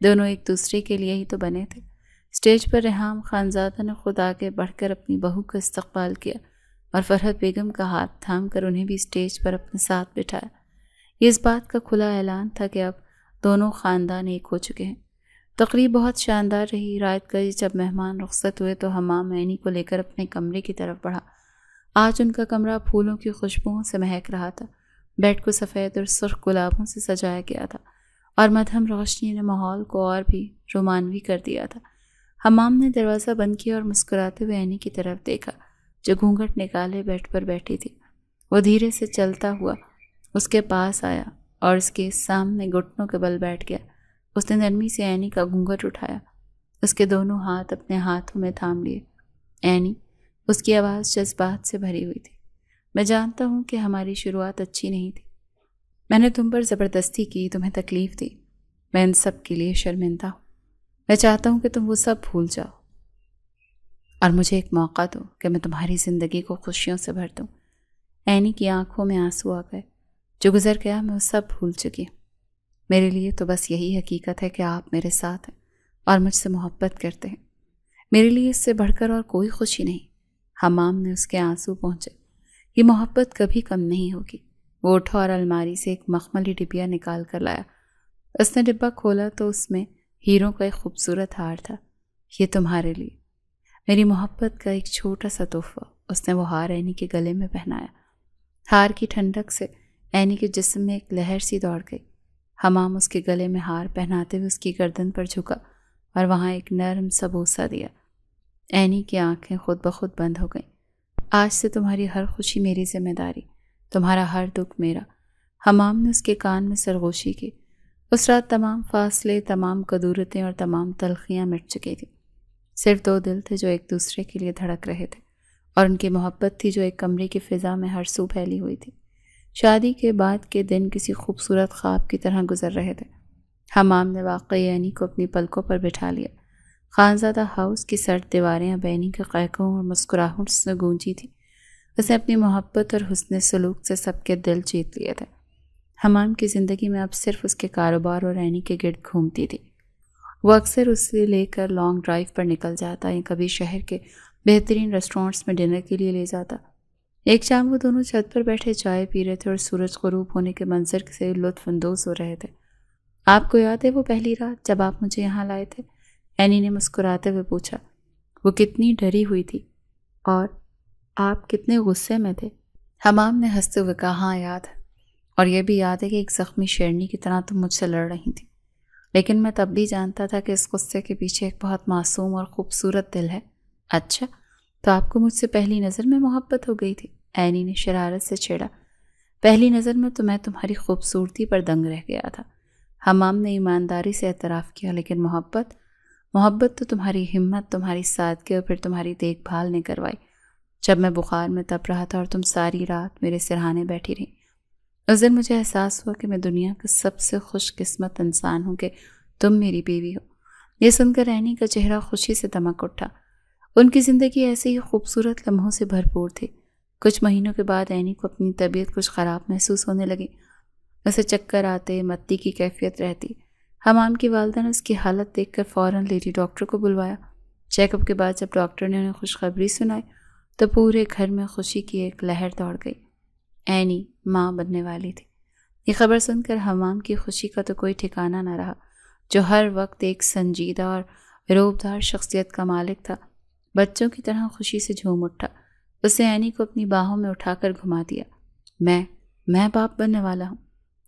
دونوں ایک دوسرے کے لیے ہی تو بنے تھے۔ اسٹیج پر ریحام خانزادہ نے خود آگے بڑھ کر اپنی بہو کا استقبال کیا اور فرحت بیگم کا ہاتھ تھام کر انہیں بھی اسٹیج پر اپنے ساتھ بٹھایا۔ یہ اس بات کا کھلا اعلان تھا کہ اب دونوں خاندان ایک ہو چکے ہیں۔ تقریب بہت شاندار رہی۔ رات گئی جب مہمان رخصت ہوئے تو حمام اینی کو لے کر اپنے کمرے کی طرف بڑھا۔ آج ان کا کمرہ پھولوں کی خوشبوؤں سے مہک رہا تھا۔ بیڈ کو سفید اور سرخ گلابوں سے سجایا گیا تھا اور مدھم روشنی نے ماحول کو اور بھی رومانوی کر دیا تھا۔ حمام نے دروازہ بند کیا اور مسکراتے ہوئے اینی کی طرف دیکھا جو گھونگھٹ نکالے بیڈ پر بیٹھی تھی۔ وہ دھیرے سے چلتا ہوا اس کے پاس آیا اور اس کے سامنے گھٹنوں کے بل بیٹھ گیا۔ اس نے نرمی سے اینی کا گھونگھٹ اٹھایا، اس کے دونوں ہاتھ اپنے ہاتھوں میں تھام لیے۔ اینی، اس کی آواز جذبات سے بھری ہوئی تھی، میں جانتا ہوں کہ ہماری شروعات اچھی نہیں تھی۔ میں نے تم پر زبردستی کی، تمہیں تکلیف دی۔ میں ان سب کے لیے شرمندہ ہوں۔ میں چاہتا ہوں کہ تم وہ سب بھول جاؤ اور مجھے ایک موقع دو کہ میں تمہاری زندگی کو خوشیوں سے بھر دوں۔ اینی کی آنکھوں میں آنسو آ گئے۔ جو گزر گیا میں وہ سب بھول چکی ہوں۔ میرے لیے تو بس یہی حقیقت ہے کہ آپ میرے ساتھ ہیں اور مجھ سے محبت کرتے ہیں۔ میرے لیے اس سے بڑھ کر اور کوئی خوشی نہیں۔ حمام نے اس کے آنسو پہنچے۔ یہ محبت کبھی کم نہیں ہوگی۔ وہ اٹھا اور الماری سے ایک مخملی ڈبیا نکال کر لایا۔ اس نے ڈبہ کھولا تو اس میں ہیروں کا ایک خوبصورت ہار تھا۔ یہ تمہارے لیے، میری محبت کا ایک چھوٹا سا تحفہ۔ اس نے وہ ہار اینی کے گلے میں پہنایا۔ ہار کی ٹھنڈک سے اینی کے جسم میں ایک لہر سی دوڑ گئی۔ حمام اس کے گلے میں ہار پہناتے ہوئے اس کی گردن پر جھکا اور وہاں ایک نرم سا بوسہ دیا۔ اینی کی آنکھیں خود بخود بند ہو گئیں۔ آج سے تمہاری ہر خوشی میری ذمہ داری، تمہارا ہر دکھ میرا۔ حمام نے اس کے کان میں سرگوشی کی۔ اس رات تمام فاصلے، تمام کدورتیں اور تمام تلخیاں مٹ چکی تھیں۔ صرف دو دل تھے جو ایک دوسرے کے لیے دھڑک رہے تھے اور ان کی محبت تھی جو ایک کمرے کی فضا میں ہر سو پھیلی ہوئی تھی۔ شادی کے بعد کے دن کسی خوبصورت خواب کی طرح گزر رہے تھے۔ حمام نے واقعی اینی کو اپنی پلکوں پر بٹھا لیا۔ خانزادہ ہاؤس کی سرد دیواریں اب اینی کے قہقہوں اور مسکراہٹ سے گونجی تھیں۔ اس نے اپنی محبت اور حسن سلوک سے سب کے دل جیت لیے تھے۔ حمام کی زندگی میں اب صرف اس کے کاروبار اور اینی کے گرد گھومتی تھی۔ وہ اکثر اسے لے کر لانگ ڈرائیو پر نکل جاتا یا کبھی شہر کے بہترین ریسٹورینٹس میں ڈنر کے لیے لے جاتا۔ ایک شام وہ دونوں چھت پر بیٹھے چائے پی رہے تھے اور سورج غروب ہونے کے منظر سے لطف اندوز ہو رہے تھے۔ آپ کو یاد ہے وہ پہلی رات جب آپ مجھے یہاں لائے تھے؟ اینی نے مسکراتے ہوئے پوچھا۔ وہ کتنی ڈری ہوئی تھی اور آپ کتنے غصے میں تھے؟ حمام نے ہنستے ہوئے کہا، ہاں یاد ہے، اور یہ بھی یاد ہے کہ ایک زخمی شیرنی کی طرح تم مجھ سے لڑ رہی تھی، لیکن میں تب بھی جانتا تھا کہ اس غصے کے پیچھے ایک بہت معصوم اور خوبصورت دل ہے۔ اچھا، تو آپ کو مجھ سے پہلی نظر میں محبت ہو گئی تھی؟ اینی نے شرارت سے چھیڑا۔ پہلی نظر میں تو میں تمہاری خوبصورتی پر دنگ رہ گیا تھا، حمام نے ایمانداری سے اعتراف کیا، لیکن محبت تو تمہاری ہمت، تمہاری سادگی اور پھر تمہاری دیکھ بھال نے کروائی۔ جب میں بخار میں تپ رہا تھا اور تم ساری رات میرے سرہانے بیٹھی رہی، اس دن مجھے احساس ہوا کہ میں دنیا کا سب سے خوش قسمت انسان ہوں کہ تم میری بیوی ہو۔ یہ سن کر اینی کا چہرہ خوشی سے دمک اٹھا۔ ان کی زندگی ایسے ہی خوبصورت لمحوں سے بھرپور تھی۔ کچھ مہینوں کے بعد اینی کو اپنی طبیعت کچھ خراب محسوس ہونے لگی۔ اسے چکر آتے، متی کی کیفیت رہتی۔ حمام کی والدہ نے اس کی حالت دیکھ کر فوراً لیڈی ڈاکٹر کو بلوایا۔ چیک اپ کے بعد جب ڈاکٹر نے انہیں خوشخبری سنائی تو پورے گھر میں خوشی کی ایک لہر دوڑ گئی۔ اینی ماں بننے والی تھی۔ یہ خبر سن کر حمام کی خوشی کا تو کوئی ٹھکانہ نہ رہا، جو ہر وقت ایک سنجیدہ اور روبدار شخصیت کا مالک تھا۔ بچوں کی طرح خوشی سے جھوم اٹھا۔ اس نے اینی کو اپنی باہوں میں اٹھا کر گھما دیا۔ میں باپ بننے والا ہوں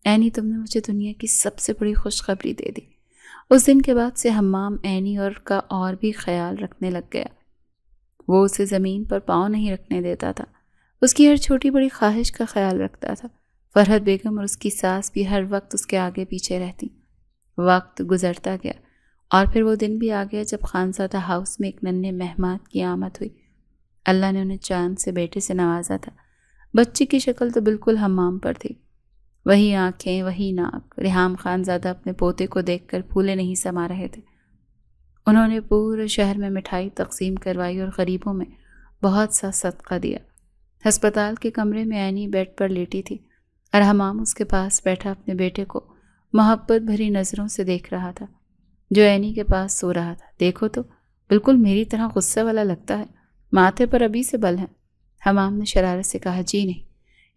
اینی، تم نے مجھے دنیا کی سب سے بڑی خوشخبری دے دی۔ اس دن کے بعد سے حمام اینی کا اور بھی خیال رکھنے لگ گیا۔ وہ اسے زمین پر پاؤں نہیں رکھنے دیتا تھا، اس کی ہر چھوٹی بڑی خواہش کا خیال رکھتا تھا۔ فرحت بیگم اور اس کی ساس بھی ہر وقت اس کے آگے پیچھے رہتی۔ وقت گزرتا گیا اور پھر وہ دن بھی آ گیا جب خانزادہ ہاؤس میں ایک ننھے مہمان کی آمد ہوئی۔ اللہ نے انہیں چاند سے بیٹے سے نوازا تھا۔ بچی کی شکل تو بالکل حمام پر تھی، وہی آنکھیں، وہی ناک۔ ریحام خان زادہ اپنے پوتے کو دیکھ کر پھولے نہیں سما رہے تھے۔ انہوں نے پورے شہر میں مٹھائی تقسیم کروائی اور غریبوں میں بہت سا صدقہ دیا۔ ہسپتال کے کمرے میں اینی بیڈ پر لیٹی تھی اور حمام اس کے پاس بیٹھا اپنے بیٹے کو محبت بھری نظروں سے دیکھ رہا تھا، جو اینی کے پاس سو رہا تھا۔ دیکھو تو بالکل میری طرح غصے والا لگتا ہے، ماتھے پر ابھی سے بل ہے۔ حمام نے شرارت سے کہا، جی نہیں،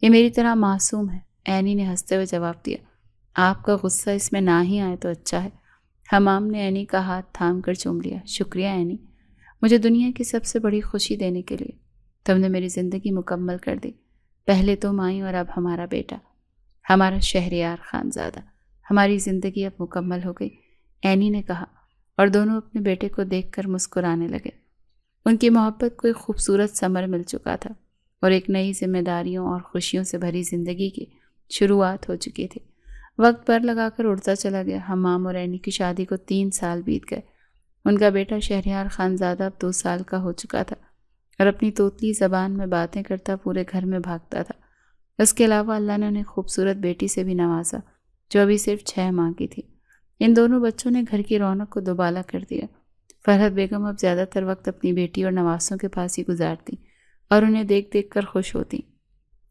یہ میری طرح معصوم ہے۔ اینی نے ہنستے ہوئے جواب دیا، آپ کا غصہ اس میں نہ ہی آئے تو اچھا ہے۔ حمام نے اینی کا ہاتھ تھام کر چوم لیا۔ شکریہ اینی، مجھے دنیا کی سب سے بڑی خوشی دینے کے لیے۔ تم نے میری زندگی مکمل کر دی، پہلے تم آئی اور اب ہمارا بیٹا، ہمارا شہریار خانزادہ۔ ہماری زندگی اب مکمل ہو گئی، اینی نے کہا، اور دونوں اپنے بیٹے کو دیکھ کر مسکرانے لگے۔ ان کی محبت کو ایک خوبصورت ثمر مل چکا تھا اور ایک نئی ذمہ داریوں اور خوشیوں سے بھری زندگی کی شروعات ہو چکی تھی۔ وقت پر لگا کر اڑتا چلا گیا۔ حمام اور اینی کی شادی کو 3 سال بیت گئے۔ ان کا بیٹا شہریار خانزادہ اب 2 سال کا ہو چکا تھا اور اپنی توتلی زبان میں باتیں کرتا پورے گھر میں بھاگتا تھا۔ اس کے علاوہ اللہ نے انہیں خوبصورت بیٹی سے بھی نوازا، جو ابھی صرف 6 ماہ کی تھی۔ ان دونوں بچوں نے گھر کی رونق کو دوبالا کر دیا۔ فرحت بیگم اب زیادہ تر وقت اپنی بیٹی اور نواسوں کے پاس ہی گزارتی اور انہیں دیکھ دیکھ کر خوش ہوتی۔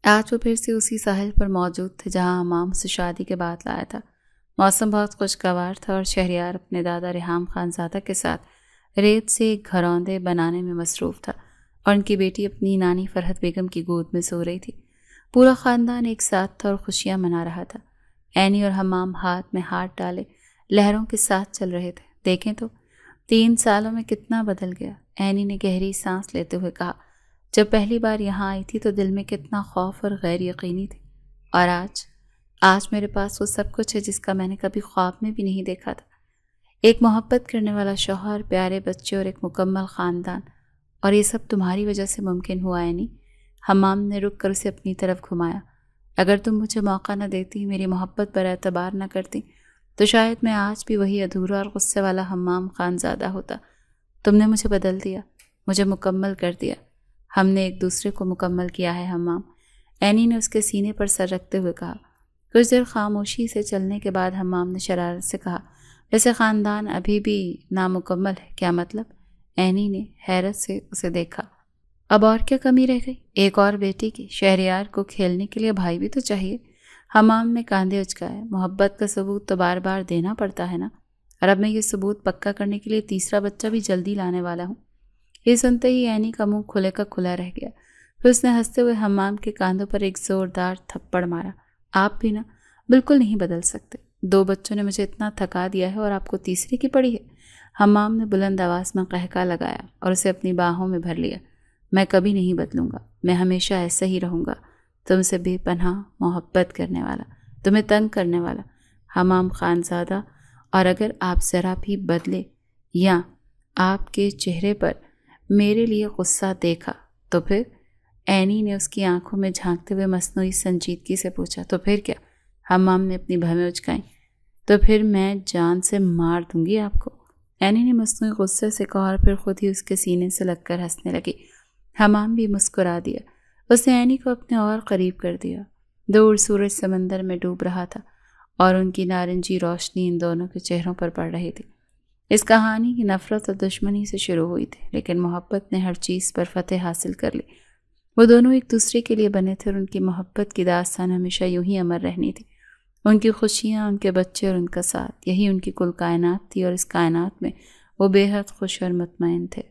آج وہ پھر سے اسی ساحل پر موجود تھے جہاں حمام سے شادی کے بعد لایا تھا۔ موسم بہت خوشگوار تھا اور شہریار اپنے دادا ریحام خانزادہ کے ساتھ ریت سے ایک گھروندے بنانے میں مصروف تھا اور ان کی بیٹی اپنی نانی فرحت بیگم کی گود میں سو رہی تھی۔ پورا خاندان ایک ساتھ تھا اور خوشیاں منا رہا تھا۔ اینی اور حمام ہاتھ میں ہاتھ ڈالے لہروں کے ساتھ چل رہے تھے۔ دیکھیں تو 3 سالوں میں کتنا بدل گیا، اینی نے گہری سانس لیتے ہوئے کہا۔ جب پہلی بار یہاں آئی تھی تو دل میں کتنا خوف اور غیر یقینی تھی، اور آج میرے پاس وہ سب کچھ ہے جس کا میں نے کبھی خواب میں بھی نہیں دیکھا تھا۔ ایک محبت کرنے والا شوہر، پیارے بچے اور ایک مکمل خاندان، اور یہ سب تمہاری وجہ سے ممکن ہوا ہے۔ نہیں، حمام نے رک کر اسے اپنی طرف گھمایا۔ اگر تم مجھے موقع نہ دیتی، میری محبت پر اعتبار نہ کرتی، تو شاید میں آج بھی وہی ادھورا اور غصے والا حمام خانزادہ ہوتا۔ تم نے مجھے بدل دیا، مجھے مکمل کر دیا۔ ہم نے ایک دوسرے کو مکمل کیا ہے حمام، اینی نے اس کے سینے پر سر رکھتے ہوئے کہا۔ کچھ دیر خاموشی سے چلنے کے بعد حمام نے شرارت سے کہا، ویسے خاندان ابھی بھی نامکمل ہے، کیا مطلب؟ اینی نے حیرت سے اسے دیکھا۔ اب اور کیا کمی رہ گئی؟ ایک اور بیٹی کی۔ شہریار کو کھیلنے کے لیے بھائی بھی تو چاہیے۔ حمام نے کاندھے اچکائے۔ محبت کا ثبوت تو بار بار دینا پڑتا ہے نا، اور اب میں یہ ثبوت پکا کرنے کے لیے تیسرا بچہ بھی جلدی لانے والا ہوں۔ یہ سنتے ہی اینی کا منہ کھلے کا کھلا رہ گیا۔ پھر اس نے ہنستے ہوئے حمام کے کاندھوں پر ایک زوردار تھپڑ مارا۔ آپ بھی نا بالکل نہیں بدل سکتے، 2 بچوں نے مجھے اتنا تھکا دیا ہے اور آپ کو تیسری کی پڑی ہے۔ حمام نے بلند آواز میں قہقہ لگایا اور اسے اپنی باہوں میں بھر لیا۔ میں کبھی نہیں بدلوں گا، میں ہمیشہ ایسا ہی رہوں گا، تم سے بے پناہ محبت کرنے والا، تمہیں تنگ کرنے والا حمام خانزادہ۔ اور اگر آپ ذرا بھی بدلے یا آپ کے چہرے پر میرے لیے غصہ دیکھا تو پھر؟ اینی نے اس کی آنکھوں میں جھانکتے ہوئے مصنوعی سنجیدگی سے پوچھا۔ تو پھر کیا؟ حمام نے اپنی بھویں اچکائیں۔ تو پھر میں جان سے مار دوں گی آپ کو، اینی نے مصنوعی غصے سے کہا اور پھر خود ہی اس کے سینے سے لگ کر ہنسنے لگی۔ حمام بھی مسکرا دیا۔ اس نے اینی کو اپنے اور قریب کر دیا۔ دور سورج سمندر میں ڈوب رہا تھا اور ان کی نارنجی روشنی ان دونوں کے چہروں پر پڑ رہی تھی۔ اس کہانی کی نفرت اور دشمنی سے شروع ہوئی تھی، لیکن محبت نے ہر چیز پر فتح حاصل کر لی۔ وہ دونوں ایک دوسرے کے لیے بنے تھے اور ان کی محبت کی داستان ہمیشہ یوں ہی امر رہنی تھی۔ ان کی خوشیاں، ان کے بچے اور ان کا ساتھ، یہی ان کی کل کائنات تھی، اور اس کائنات میں وہ بے حد خوش اور مطمئن تھے۔